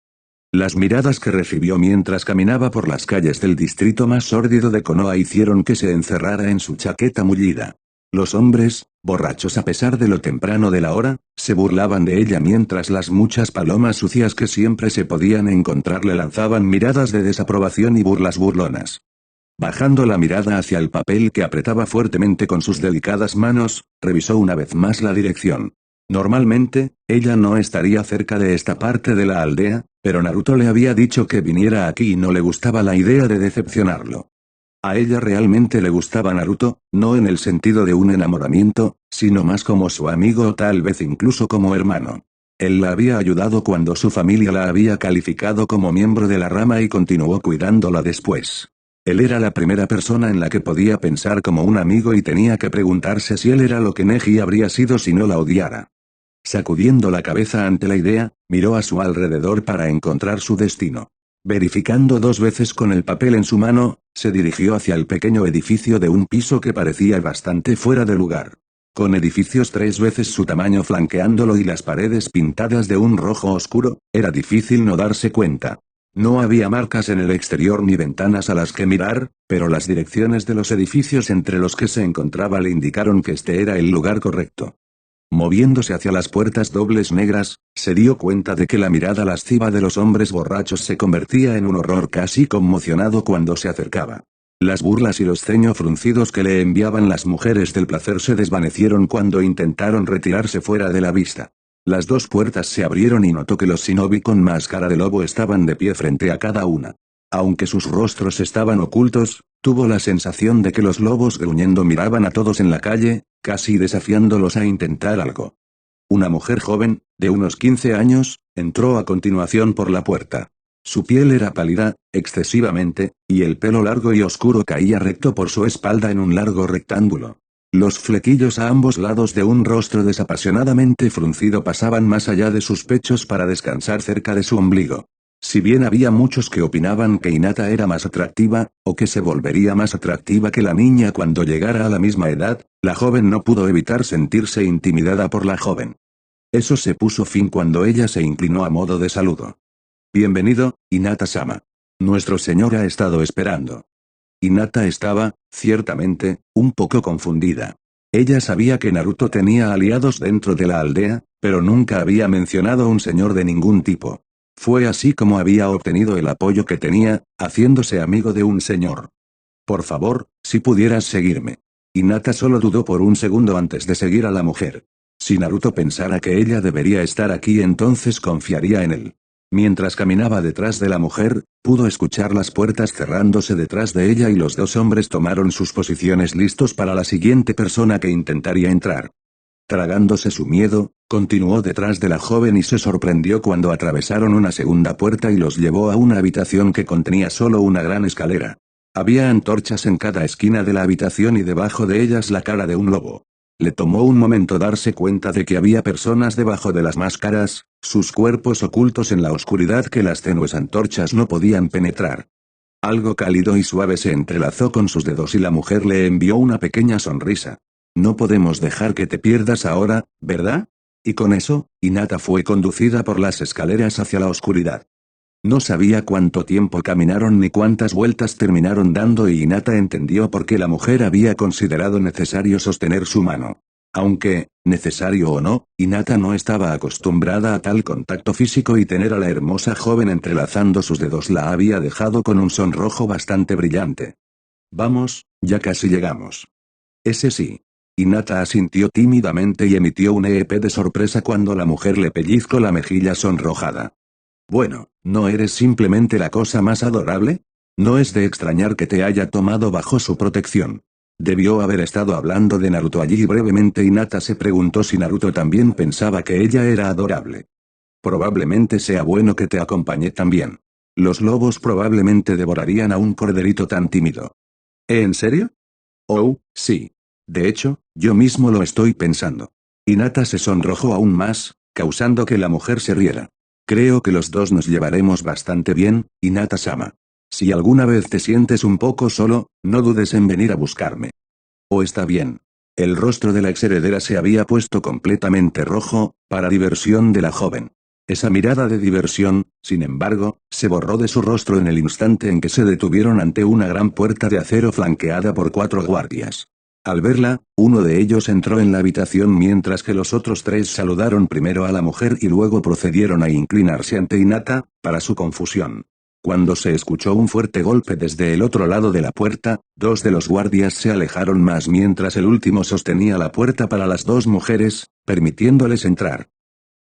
Las miradas que recibió mientras caminaba por las calles del distrito más sórdido de Konoha hicieron que se encerrara en su chaqueta mullida. Los hombres, borrachos a pesar de lo temprano de la hora, se burlaban de ella mientras las muchas palomas sucias que siempre se podían encontrar le lanzaban miradas de desaprobación y burlas burlonas. Bajando la mirada hacia el papel que apretaba fuertemente con sus delicadas manos, revisó una vez más la dirección. Normalmente, ella no estaría cerca de esta parte de la aldea, pero Naruto le había dicho que viniera aquí y no le gustaba la idea de decepcionarlo. A ella realmente le gustaba Naruto, no en el sentido de un enamoramiento, sino más como su amigo o tal vez incluso como hermano. Él la había ayudado cuando su familia la había calificado como miembro de la rama y continuó cuidándola después. Él era la primera persona en la que podía pensar como un amigo y tenía que preguntarse si él era lo que Neji habría sido si no la odiara. Sacudiendo la cabeza ante la idea, miró a su alrededor para encontrar su destino. Verificando 2 veces con el papel en su mano, se dirigió hacia el pequeño edificio de un piso que parecía bastante fuera de lugar. Con edificios 3 veces su tamaño flanqueándolo y las paredes pintadas de un rojo oscuro, era difícil no darse cuenta. No había marcas en el exterior ni ventanas a las que mirar, pero las direcciones de los edificios entre los que se encontraba le indicaron que este era el lugar correcto. Moviéndose hacia las puertas dobles negras, se dio cuenta de que la mirada lasciva de los hombres borrachos se convertía en un horror casi conmocionado cuando se acercaba. Las burlas y los ceños fruncidos que le enviaban las mujeres del placer se desvanecieron cuando intentaron retirarse fuera de la vista. Las 2 puertas se abrieron y notó que los shinobi con máscara de lobo estaban de pie frente a cada una. Aunque sus rostros estaban ocultos, tuvo la sensación de que los lobos gruñendo miraban a todos en la calle, casi desafiándolos a intentar algo. Una mujer joven, de unos 15 años, entró a continuación por la puerta. Su piel era pálida, excesivamente, y el pelo largo y oscuro caía recto por su espalda en un largo rectángulo. Los flequillos a ambos lados de un rostro desapasionadamente fruncido pasaban más allá de sus pechos para descansar cerca de su ombligo. Si bien había muchos que opinaban que Hinata era más atractiva, o que se volvería más atractiva que la niña cuando llegara a la misma edad, la joven no pudo evitar sentirse intimidada por la joven. Eso se puso fin cuando ella se inclinó a modo de saludo. Bienvenido, Hinata-sama. Nuestro señor ha estado esperando. Hinata estaba, ciertamente, un poco confundida. Ella sabía que Naruto tenía aliados dentro de la aldea, pero nunca había mencionado un señor de ningún tipo. Fue así como había obtenido el apoyo que tenía, haciéndose amigo de un señor. Por favor, si pudieras seguirme. Hinata solo dudó por un segundo antes de seguir a la mujer. Si Naruto pensara que ella debería estar aquí entonces confiaría en él. Mientras caminaba detrás de la mujer, pudo escuchar las puertas cerrándose detrás de ella y los 2 hombres tomaron sus posiciones listos para la siguiente persona que intentaría entrar. Tragándose su miedo, continuó detrás de la joven y se sorprendió cuando atravesaron una segunda puerta y los llevó a una habitación que contenía solo una gran escalera. Había antorchas en cada esquina de la habitación y debajo de ellas la cara de un lobo. Le tomó un momento darse cuenta de que había personas debajo de las máscaras, sus cuerpos ocultos en la oscuridad que las tenues antorchas no podían penetrar. Algo cálido y suave se entrelazó con sus dedos y la mujer le envió una pequeña sonrisa. No podemos dejar que te pierdas ahora, ¿verdad? Y con eso, Hinata fue conducida por las escaleras hacia la oscuridad. No sabía cuánto tiempo caminaron ni cuántas vueltas terminaron dando y Hinata entendió por qué la mujer había considerado necesario sostener su mano. Aunque, necesario o no, Hinata no estaba acostumbrada a tal contacto físico y tener a la hermosa joven entrelazando sus dedos la había dejado con un sonrojo bastante brillante. Vamos, ya casi llegamos. Ese sí. Hinata asintió tímidamente y emitió un eep de sorpresa cuando la mujer le pellizcó la mejilla sonrojada. Bueno, ¿no eres simplemente la cosa más adorable? No es de extrañar que te haya tomado bajo su protección. Debió haber estado hablando de Naruto allí y brevemente Hinata se preguntó si Naruto también pensaba que ella era adorable. Probablemente sea bueno que te acompañe también. Los lobos probablemente devorarían a un corderito tan tímido. ¿En serio? Oh, sí. De hecho, yo mismo lo estoy pensando. Hinata se sonrojó aún más, causando que la mujer se riera. Creo que los dos nos llevaremos bastante bien, Hinata-sama. Si alguna vez te sientes un poco solo, no dudes en venir a buscarme. Oh, está bien. El rostro de la exheredera se había puesto completamente rojo, para diversión de la joven. Esa mirada de diversión, sin embargo, se borró de su rostro en el instante en que se detuvieron ante una gran puerta de acero flanqueada por 4 guardias. Al verla, uno de ellos entró en la habitación mientras que los otros 3 saludaron primero a la mujer y luego procedieron a inclinarse ante Hinata, para su confusión. Cuando se escuchó un fuerte golpe desde el otro lado de la puerta, 2 de los guardias se alejaron más mientras el último sostenía la puerta para las 2 mujeres, permitiéndoles entrar.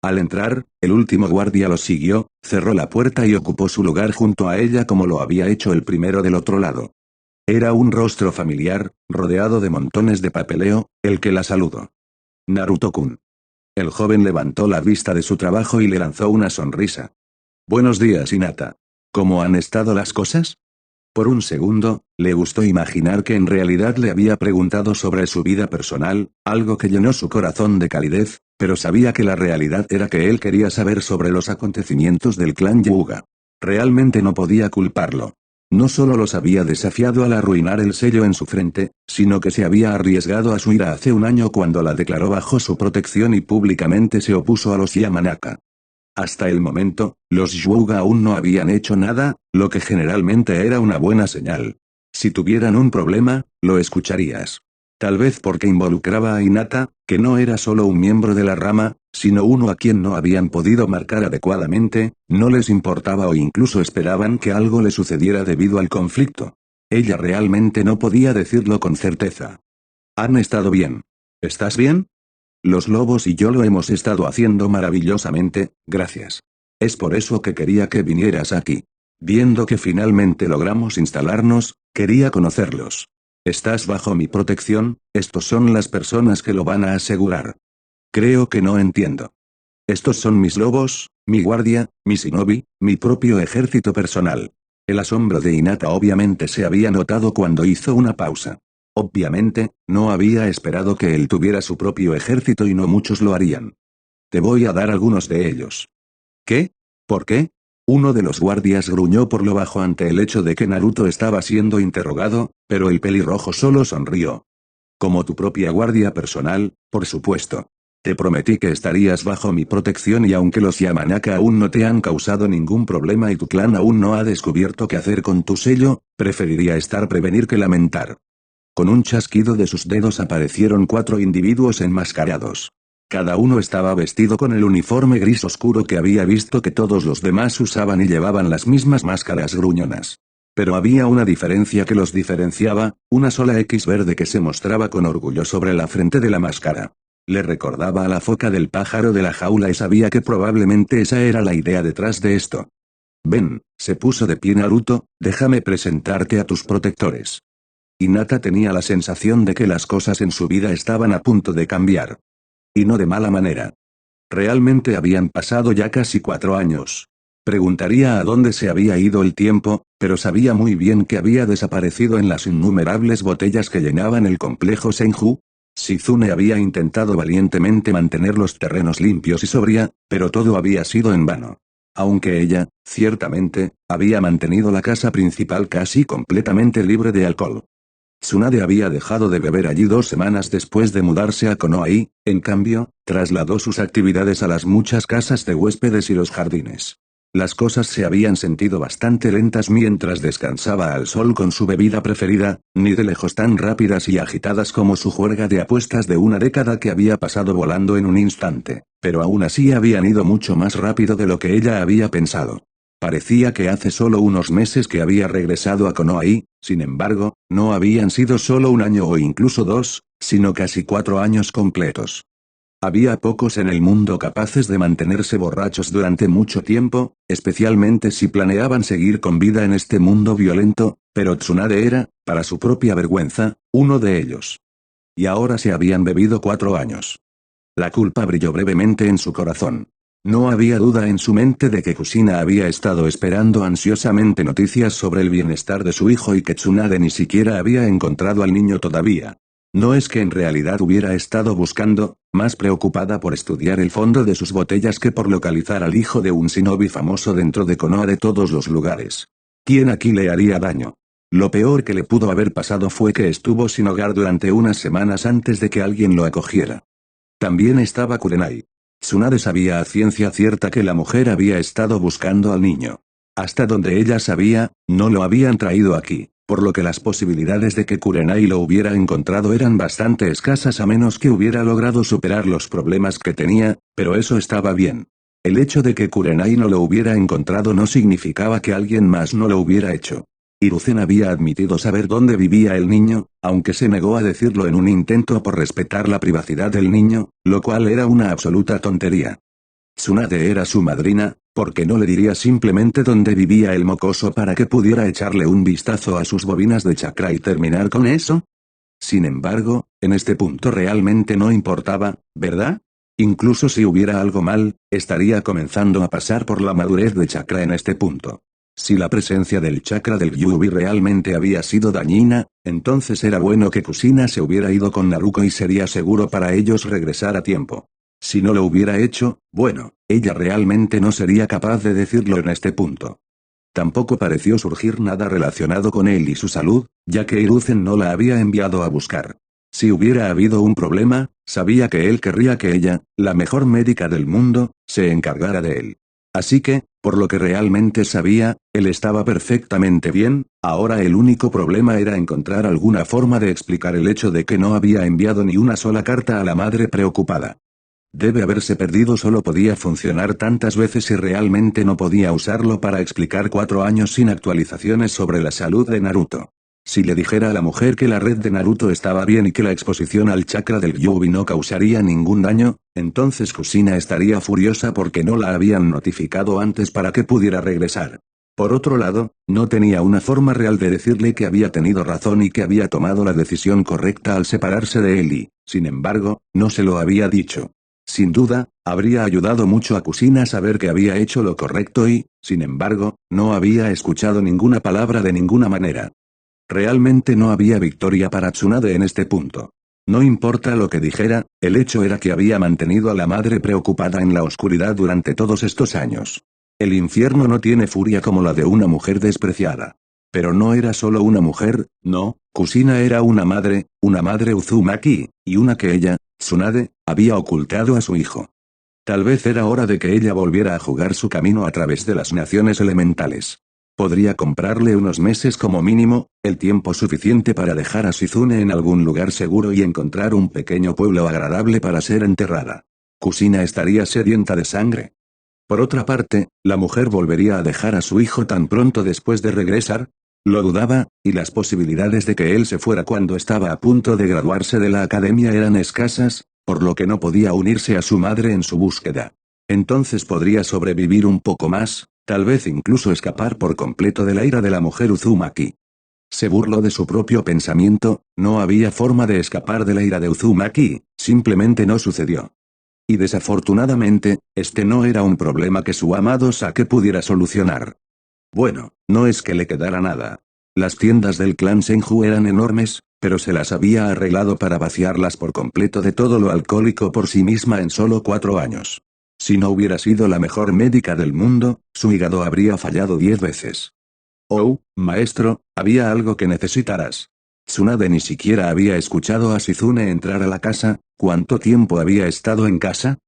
Al entrar, el último guardia los siguió, cerró la puerta y ocupó su lugar junto a ella como lo había hecho el primero del otro lado. Era un rostro familiar, rodeado de montones de papeleo, el que la saludó. Naruto-kun. El joven levantó la vista de su trabajo y le lanzó una sonrisa. Buenos días, Hinata. ¿Cómo han estado las cosas? Por un segundo, le gustó imaginar que en realidad le había preguntado sobre su vida personal, algo que llenó su corazón de calidez, pero sabía que la realidad era que él quería saber sobre los acontecimientos del clan Hyuga. Realmente no podía culparlo. No solo los había desafiado al arruinar el sello en su frente, sino que se había arriesgado a su ira hace un año cuando la declaró bajo su protección y públicamente se opuso a los Yamanaka. Hasta el momento, los Hyuga aún no habían hecho nada, lo que generalmente era una buena señal. Si tuvieran un problema, lo escucharías. Tal vez porque involucraba a Hinata, que no era solo un miembro de la rama, sino uno a quien no habían podido marcar adecuadamente, no les importaba o incluso esperaban que algo le sucediera debido al conflicto. Ella realmente no podía decirlo con certeza. Han estado bien. ¿Estás bien? Los lobos y yo lo hemos estado haciendo maravillosamente, gracias. Es por eso que quería que vinieras aquí. Viendo que finalmente logramos instalarnos, quería conocerlos. Estás bajo mi protección, estos son las personas que lo van a asegurar. Creo que no entiendo. Estos son mis lobos, mi guardia, mi shinobi, mi propio ejército personal. El asombro de Hinata obviamente se había notado cuando hizo una pausa. Obviamente, no había esperado que él tuviera su propio ejército y no muchos lo harían. Te voy a dar algunos de ellos. ¿Qué? ¿Por qué? Uno de los guardias gruñó por lo bajo ante el hecho de que Naruto estaba siendo interrogado, pero el pelirrojo solo sonrió. Como tu propia guardia personal, por supuesto. Te prometí que estarías bajo mi protección y aunque los Yamanaka aún no te han causado ningún problema y tu clan aún no ha descubierto qué hacer con tu sello, preferiría estar prevenir que lamentar. Con un chasquido de sus dedos aparecieron 4 individuos enmascarados. Cada uno estaba vestido con el uniforme gris oscuro que había visto que todos los demás usaban y llevaban las mismas máscaras gruñonas. Pero había una diferencia que los diferenciaba, una sola X verde que se mostraba con orgullo sobre la frente de la máscara. Le recordaba a la foca del pájaro de la jaula y sabía que probablemente esa era la idea detrás de esto. Ven, se puso de pie Naruto, déjame presentarte a tus protectores. Hinata tenía la sensación de que las cosas en su vida estaban a punto de cambiar. Y no de mala manera. Realmente habían pasado ya casi 4 años. Preguntaría a dónde se había ido el tiempo, pero sabía muy bien que había desaparecido en las innumerables botellas que llenaban el complejo Senju. Shizune había intentado valientemente mantener los terrenos limpios y sobria, pero todo había sido en vano. Aunque ella, ciertamente, había mantenido la casa principal casi completamente libre de alcohol. Tsunade había dejado de beber allí 2 semanas después de mudarse a Konoha, en cambio, trasladó sus actividades a las muchas casas de huéspedes y los jardines. Las cosas se habían sentido bastante lentas mientras descansaba al sol con su bebida preferida, ni de lejos tan rápidas y agitadas como su juerga de apuestas de una década que había pasado volando en un instante, pero aún así habían ido mucho más rápido de lo que ella había pensado. Parecía que hace solo unos meses que había regresado a Konoha, sin embargo, no habían sido solo 1 año o incluso 2, sino casi 4 años completos. Había pocos en el mundo capaces de mantenerse borrachos durante mucho tiempo, especialmente si planeaban seguir con vida en este mundo violento, pero Tsunade era, para su propia vergüenza, uno de ellos. Y ahora se habían bebido 4 años. La culpa brilló brevemente en su corazón. No había duda en su mente de que Kushina había estado esperando ansiosamente noticias sobre el bienestar de su hijo y que Tsunade ni siquiera había encontrado al niño todavía. No es que en realidad hubiera estado buscando, más preocupada por estudiar el fondo de sus botellas que por localizar al hijo de un shinobi famoso dentro de Konoha de todos los lugares. ¿Quién aquí le haría daño? Lo peor que le pudo haber pasado fue que estuvo sin hogar durante unas semanas antes de que alguien lo acogiera. También estaba Kurenai. Tsunade sabía a ciencia cierta que la mujer había estado buscando al niño. Hasta donde ella sabía, no lo habían traído aquí, por lo que las posibilidades de que Kurenai lo hubiera encontrado eran bastante escasas a menos que hubiera logrado superar los problemas que tenía, pero eso estaba bien. El hecho de que Kurenai no lo hubiera encontrado no significaba que alguien más no lo hubiera hecho. Hiruzen había admitido saber dónde vivía el niño, aunque se negó a decirlo en un intento por respetar la privacidad del niño, lo cual era una absoluta tontería. Tsunade era su madrina, ¿por qué no le diría simplemente dónde vivía el mocoso para que pudiera echarle un vistazo a sus bobinas de chakra y terminar con eso? Sin embargo, en este punto realmente no importaba, ¿verdad? Incluso si hubiera algo mal, estaría comenzando a pasar por la madurez de chakra en este punto. Si la presencia del chakra del Yubi realmente había sido dañina, entonces era bueno que Kusina se hubiera ido con Naruko y sería seguro para ellos regresar a tiempo. Si no lo hubiera hecho, bueno, ella realmente no sería capaz de decirlo en este punto. Tampoco pareció surgir nada relacionado con él y su salud, ya que Hiruzen no la había enviado a buscar. Si hubiera habido un problema, sabía que él querría que ella, la mejor médica del mundo, se encargara de él. Así que, por lo que realmente sabía, él estaba perfectamente bien, ahora el único problema era encontrar alguna forma de explicar el hecho de que no había enviado ni una sola carta a la madre preocupada. Debe haberse perdido, solo podía funcionar tantas veces y realmente no podía usarlo para explicar 4 años sin actualizaciones sobre la salud de Naruto. Si le dijera a la mujer que la red de Naruto estaba bien y que la exposición al chakra del Yubi no causaría ningún daño, entonces Kusina estaría furiosa porque no la habían notificado antes para que pudiera regresar. Por otro lado, no tenía una forma real de decirle que había tenido razón y que había tomado la decisión correcta al separarse de él y, sin embargo, no se lo había dicho. Sin duda, habría ayudado mucho a Kusina saber que había hecho lo correcto y, sin embargo, no había escuchado ninguna palabra de ninguna manera. Realmente no había victoria para Tsunade en este punto. No importa lo que dijera, el hecho era que había mantenido a la madre preocupada en la oscuridad durante todos estos años. El infierno no tiene furia como la de una mujer despreciada. Pero no era solo una mujer, no, Kusina era una madre Uzumaki, y una que ella, Tsunade, había ocultado a su hijo. Tal vez era hora de que ella volviera a jugar su camino a través de las naciones elementales. Podría comprarle unos meses como mínimo, el tiempo suficiente para dejar a Shizune en algún lugar seguro y encontrar un pequeño pueblo agradable para ser enterrada. Kusina estaría sedienta de sangre. Por otra parte, ¿la mujer volvería a dejar a su hijo tan pronto después de regresar? Lo dudaba, y las posibilidades de que él se fuera cuando estaba a punto de graduarse de la academia eran escasas, por lo que no podía unirse a su madre en su búsqueda. Entonces podría sobrevivir un poco más, tal vez incluso escapar por completo de la ira de la mujer Uzumaki. Se burló de su propio pensamiento, no había forma de escapar de la ira de Uzumaki, simplemente no sucedió. Y desafortunadamente, este no era un problema que su amado Sake pudiera solucionar. Bueno, no es que le quedara nada. Las tiendas del clan Senju eran enormes, pero se las había arreglado para vaciarlas por completo de todo lo alcohólico por sí misma en solo 4 años. Si no hubiera sido la mejor médica del mundo, su hígado habría fallado 10 veces. Oh, maestro, ¿había algo que necesitaras? Tsunade ni siquiera había escuchado a Shizune entrar a la casa. ¿Cuánto tiempo había estado en casa?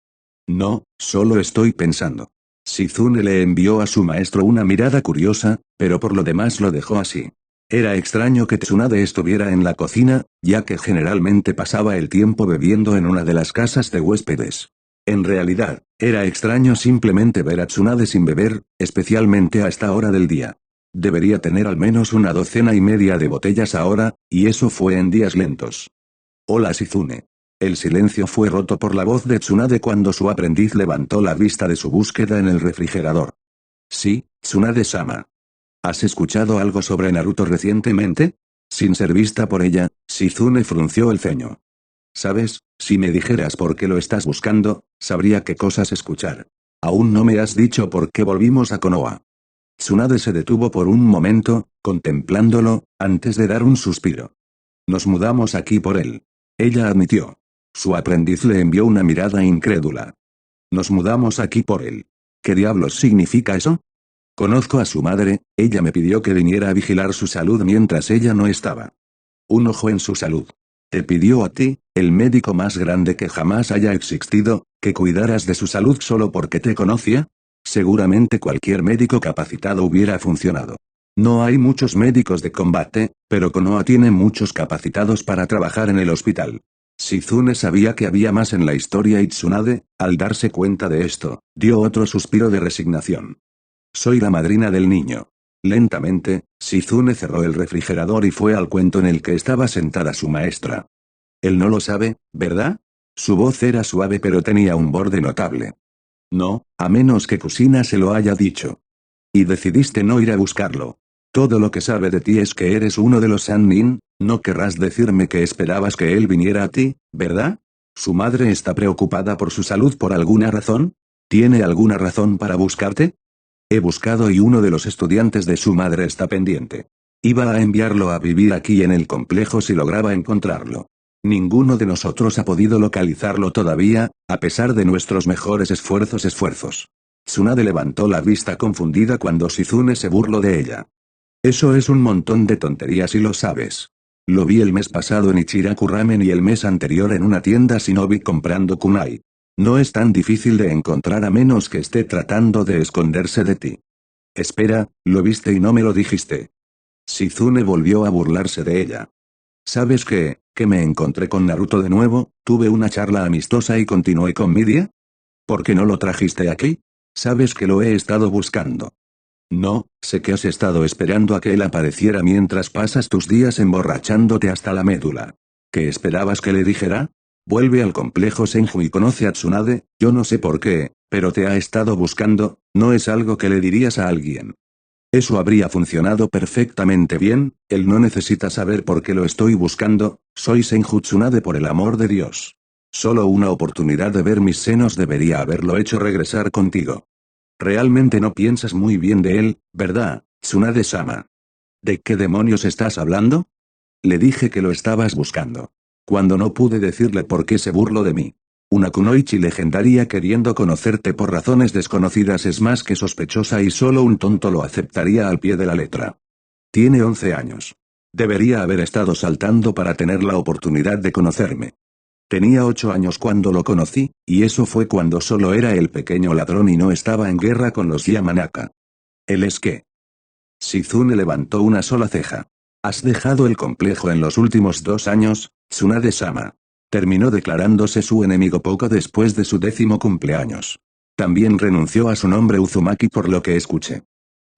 No, solo estoy pensando. Shizune le envió a su maestro una mirada curiosa, pero por lo demás lo dejó así. Era extraño que Tsunade estuviera en la cocina, ya que generalmente pasaba el tiempo bebiendo en una de las casas de huéspedes. En realidad, era extraño simplemente ver a Tsunade sin beber, especialmente a esta hora del día. Debería tener al menos una 12.5 de botellas ahora, y eso fue en días lentos. Hola Shizune. El silencio fue roto por la voz de Tsunade cuando su aprendiz levantó la vista de su búsqueda en el refrigerador. Sí, Tsunade-sama. ¿Has escuchado algo sobre Naruto recientemente? Sin ser vista por ella, Shizune frunció el ceño. ¿Sabes? Si me dijeras por qué lo estás buscando, sabría qué cosas escuchar. Aún no me has dicho por qué volvimos a Konoha. Tsunade se detuvo por un momento, contemplándolo, antes de dar un suspiro. Nos mudamos aquí por él. Ella admitió. Su aprendiz le envió una mirada incrédula. Nos mudamos aquí por él. ¿Qué diablos significa eso? Conozco a su madre, ella me pidió que viniera a vigilar su salud mientras ella no estaba. Un ojo en su salud. Te pidió a ti, el médico más grande que jamás haya existido, que cuidaras de su salud solo porque te conocía. Seguramente cualquier médico capacitado hubiera funcionado. No hay muchos médicos de combate, pero Konoha tiene muchos capacitados para trabajar en el hospital. Shizune sabía que había más en la historia y Tsunade, al darse cuenta de esto, dio otro suspiro de resignación. Soy la madrina del niño. Lentamente, Shizune cerró el refrigerador y fue al cuento en el que estaba sentada su maestra. Él no lo sabe, ¿verdad? Su voz era suave pero tenía un borde notable. No, a menos que Kusina se lo haya dicho. Y decidiste no ir a buscarlo. Todo lo que sabe de ti es que eres uno de los Sannin, no querrás decirme que esperabas que él viniera a ti, ¿verdad? ¿Su madre está preocupada por su salud por alguna razón? ¿Tiene alguna razón para buscarte? He buscado y uno de los estudiantes de su madre está pendiente. Iba a enviarlo a vivir aquí en el complejo si lograba encontrarlo. Ninguno de nosotros ha podido localizarlo todavía, a pesar de nuestros mejores esfuerzos. Tsunade levantó la vista confundida cuando Shizune se burló de ella. Eso es un montón de tonterías y lo sabes. Lo vi el mes pasado en Ichiraku Ramen y el mes anterior en una tienda Shinobi comprando kunai. No es tan difícil de encontrar a menos que esté tratando de esconderse de ti. Espera, lo viste y no me lo dijiste. Shizune volvió a burlarse de ella. ¿Sabes qué? Que me encontré con Naruto de nuevo, tuve una charla amistosa y continué con mi día. ¿Por qué no lo trajiste aquí? Sabes que lo he estado buscando. No, sé que has estado esperando a que él apareciera mientras pasas tus días emborrachándote hasta la médula. ¿Qué esperabas que le dijera? Vuelve al complejo Senju y conoce a Tsunade, yo no sé por qué, pero te ha estado buscando, no es algo que le dirías a alguien. Eso habría funcionado perfectamente bien, él no necesita saber por qué lo estoy buscando, soy Senju Tsunade por el amor de Dios. Solo una oportunidad de ver mis senos debería haberlo hecho regresar contigo. Realmente no piensas muy bien de él, ¿verdad, Tsunade-sama? ¿De qué demonios estás hablando? Le dije que lo estabas buscando. Cuando no pude decirle por qué se burló de mí. Una kunoichi legendaria queriendo conocerte por razones desconocidas es más que sospechosa y solo un tonto lo aceptaría al pie de la letra. Tiene 11 años. Debería haber estado saltando para tener la oportunidad de conocerme. Tenía 8 años cuando lo conocí, y eso fue cuando solo era el pequeño ladrón y no estaba en guerra con los Yamanaka. ¿Él es qué? Shizune levantó una sola ceja. ¿Has dejado el complejo en los últimos 2 años, Tsunade-sama? Terminó declarándose su enemigo poco después de su 10º cumpleaños. También renunció a su nombre Uzumaki por lo que escuché.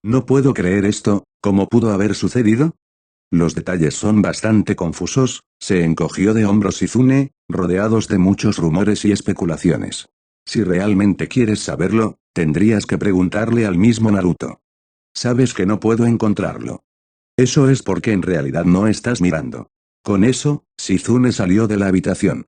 No puedo creer esto, ¿cómo pudo haber sucedido? Los detalles son bastante confusos, se encogió de hombros Shizune, rodeados de muchos rumores y especulaciones. Si realmente quieres saberlo, tendrías que preguntarle al mismo Naruto. Sabes que no puedo encontrarlo. Eso es porque en realidad no estás mirando. Con eso, Shizune salió de la habitación.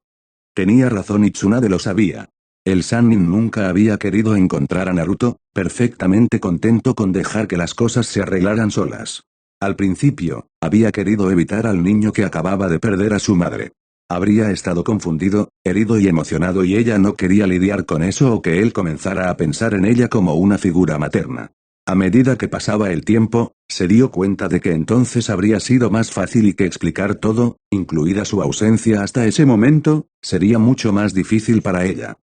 Tenía razón y Tsunade lo sabía. El Sannin nunca había querido encontrar a Naruto, perfectamente contento con dejar que las cosas se arreglaran solas. Al principio, había querido evitar al niño que acababa de perder a su madre. Habría estado confundido, herido y emocionado y ella no quería lidiar con eso o que él comenzara a pensar en ella como una figura materna. A medida que pasaba el tiempo, se dio cuenta de que entonces habría sido más fácil y que explicar todo, incluida su ausencia hasta ese momento, sería mucho más difícil para ella.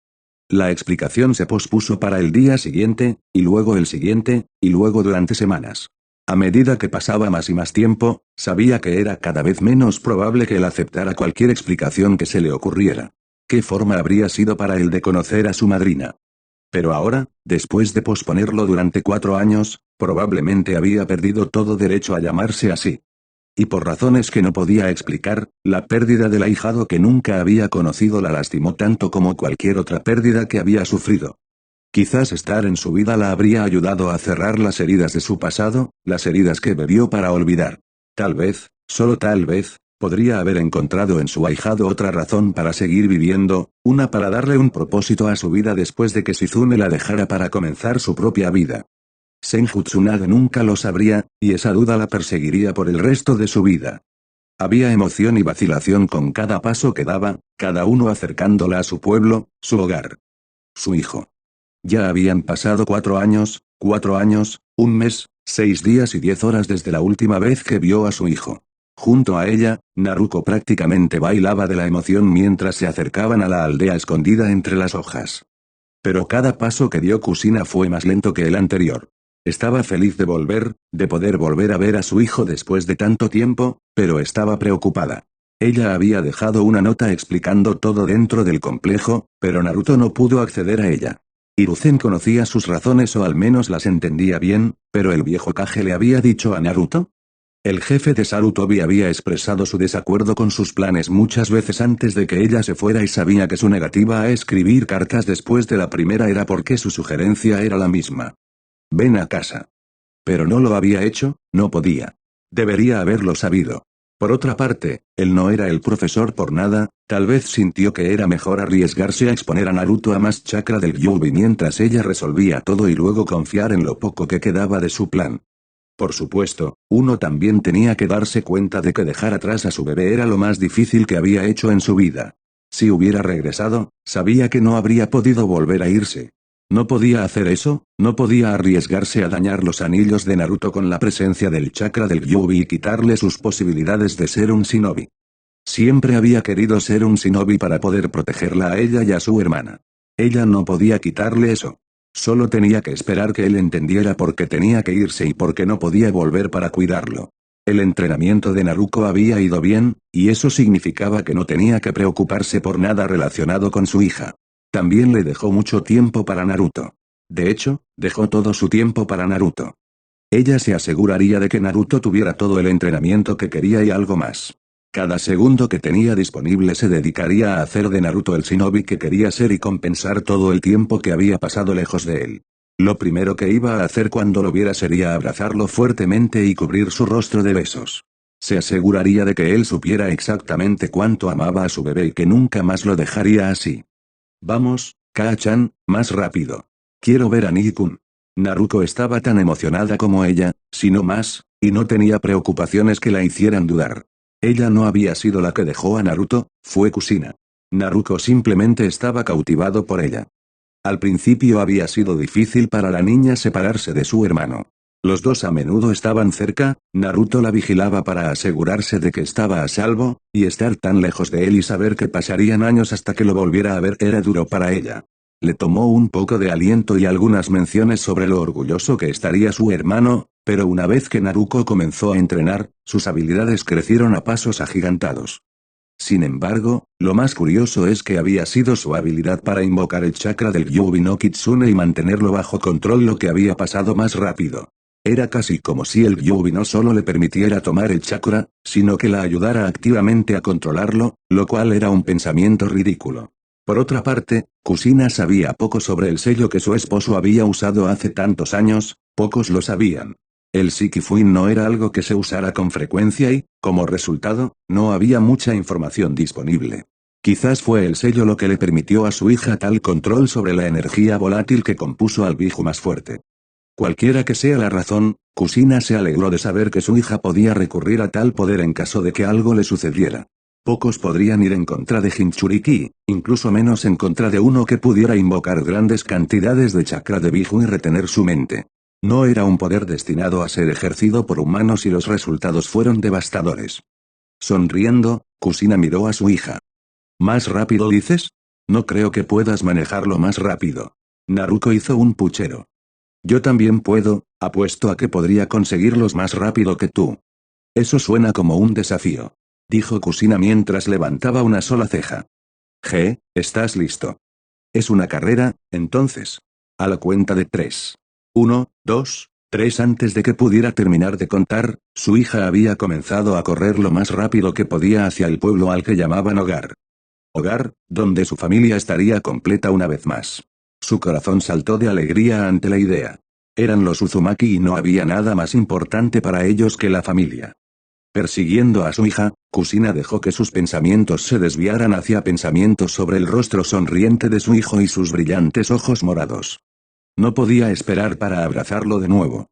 La explicación se pospuso para el día siguiente, y luego el siguiente, y luego durante semanas. A medida que pasaba más y más tiempo, sabía que era cada vez menos probable que él aceptara cualquier explicación que se le ocurriera. ¿Qué forma habría sido para él de conocer a su madrina? Pero ahora, después de posponerlo durante 4 años, probablemente había perdido todo derecho a llamarse así. Y por razones que no podía explicar, la pérdida del ahijado que nunca había conocido la lastimó tanto como cualquier otra pérdida que había sufrido. Quizás estar en su vida la habría ayudado a cerrar las heridas de su pasado, las heridas que bebió para olvidar. Tal vez, solo tal vez, podría haber encontrado en su ahijado otra razón para seguir viviendo, una para darle un propósito a su vida después de que Shizune la dejara para comenzar su propia vida. Senju Tsunade nunca lo sabría, y esa duda la perseguiría por el resto de su vida. Había emoción y vacilación con cada paso que daba, cada uno acercándola a su pueblo, su hogar. Su hijo. Ya habían pasado 4 años, un mes, 6 días y 10 horas desde la última vez que vio a su hijo. Junto a ella, Naruko prácticamente bailaba de la emoción mientras se acercaban a la aldea escondida entre las hojas. Pero cada paso que dio Kusina fue más lento que el anterior. Estaba feliz de poder volver a ver a su hijo después de tanto tiempo, pero estaba preocupada. Ella había dejado una nota explicando todo dentro del complejo, pero Naruto no pudo acceder a ella. Hiruzen conocía sus razones o al menos las entendía bien, pero el viejo Kage le había dicho a Naruto. El jefe de Sarutobi había expresado su desacuerdo con sus planes muchas veces antes de que ella se fuera y sabía que su negativa a escribir cartas después de la primera era porque su sugerencia era la misma. Ven a casa. Pero no lo había hecho, no podía. Debería haberlo sabido. Por otra parte, él no era el profesor por nada, tal vez sintió que era mejor arriesgarse a exponer a Naruto a más chakra del Kyuubi mientras ella resolvía todo y luego confiar en lo poco que quedaba de su plan. Por supuesto, uno también tenía que darse cuenta de que dejar atrás a su bebé era lo más difícil que había hecho en su vida. Si hubiera regresado, sabía que no habría podido volver a irse. No podía hacer eso, no podía arriesgarse a dañar los anillos de Naruto con la presencia del chakra del Kyuubi y quitarle sus posibilidades de ser un shinobi. Siempre había querido ser un shinobi para poder protegerla a ella y a su hermana. Ella no podía quitarle eso. Solo tenía que esperar que él entendiera por qué tenía que irse y por qué no podía volver para cuidarlo. El entrenamiento de Naruto había ido bien, y eso significaba que no tenía que preocuparse por nada relacionado con su hija. También le dejó mucho tiempo para Naruto. De hecho, dejó todo su tiempo para Naruto. Ella se aseguraría de que Naruto tuviera todo el entrenamiento que quería y algo más. Cada segundo que tenía disponible se dedicaría a hacer de Naruto el shinobi que quería ser y compensar todo el tiempo que había pasado lejos de él. Lo primero que iba a hacer cuando lo viera sería abrazarlo fuertemente y cubrir su rostro de besos. Se aseguraría de que él supiera exactamente cuánto amaba a su bebé y que nunca más lo dejaría así. Vamos, Kaa-chan, más rápido. Quiero ver a Nikun. Naruto estaba tan emocionada como ella, si no más, y no tenía preocupaciones que la hicieran dudar. Ella no había sido la que dejó a Naruto, fue Kusina. Naruto simplemente estaba cautivado por ella. Al principio había sido difícil para la niña separarse de su hermano. Los dos a menudo estaban cerca, Naruto la vigilaba para asegurarse de que estaba a salvo, y estar tan lejos de él y saber que pasarían años hasta que lo volviera a ver era duro para ella. Le tomó un poco de aliento y algunas menciones sobre lo orgulloso que estaría su hermano, pero una vez que Naruto comenzó a entrenar, sus habilidades crecieron a pasos agigantados. Sin embargo, lo más curioso es que había sido su habilidad para invocar el chakra del Kyuubi no Kitsune y mantenerlo bajo control lo que había pasado más rápido. Era casi como si el Kyuubi no solo le permitiera tomar el chakra, sino que la ayudara activamente a controlarlo, lo cual era un pensamiento ridículo. Por otra parte, Kusina sabía poco sobre el sello que su esposo había usado hace tantos años, pocos lo sabían. El Shikifuin no era algo que se usara con frecuencia y, como resultado, no había mucha información disponible. Quizás fue el sello lo que le permitió a su hija tal control sobre la energía volátil que compuso al Biju más fuerte. Cualquiera que sea la razón, Kusina se alegró de saber que su hija podía recurrir a tal poder en caso de que algo le sucediera. Pocos podrían ir en contra de Jinchuriki, incluso menos en contra de uno que pudiera invocar grandes cantidades de chakra de Biju y retener su mente. No era un poder destinado a ser ejercido por humanos y los resultados fueron devastadores. Sonriendo, Kusina miró a su hija. ¿Más rápido dices? No creo que puedas manejarlo más rápido. Naruto hizo un puchero. Yo también puedo, apuesto a que podría conseguirlos más rápido que tú. Eso suena como un desafío. Dijo Kusina mientras levantaba una sola ceja. ¿Estás listo? Es una carrera, entonces. A la cuenta de 3. 1, 2, 3 antes de que pudiera terminar de contar, su hija había comenzado a correr lo más rápido que podía hacia el pueblo al que llamaban hogar. Hogar, donde su familia estaría completa una vez más. Su corazón saltó de alegría ante la idea. Eran los Uzumaki y no había nada más importante para ellos que la familia. Persiguiendo a su hija, Kusina dejó que sus pensamientos se desviaran hacia pensamientos sobre el rostro sonriente de su hijo y sus brillantes ojos morados. No podía esperar para abrazarlo de nuevo.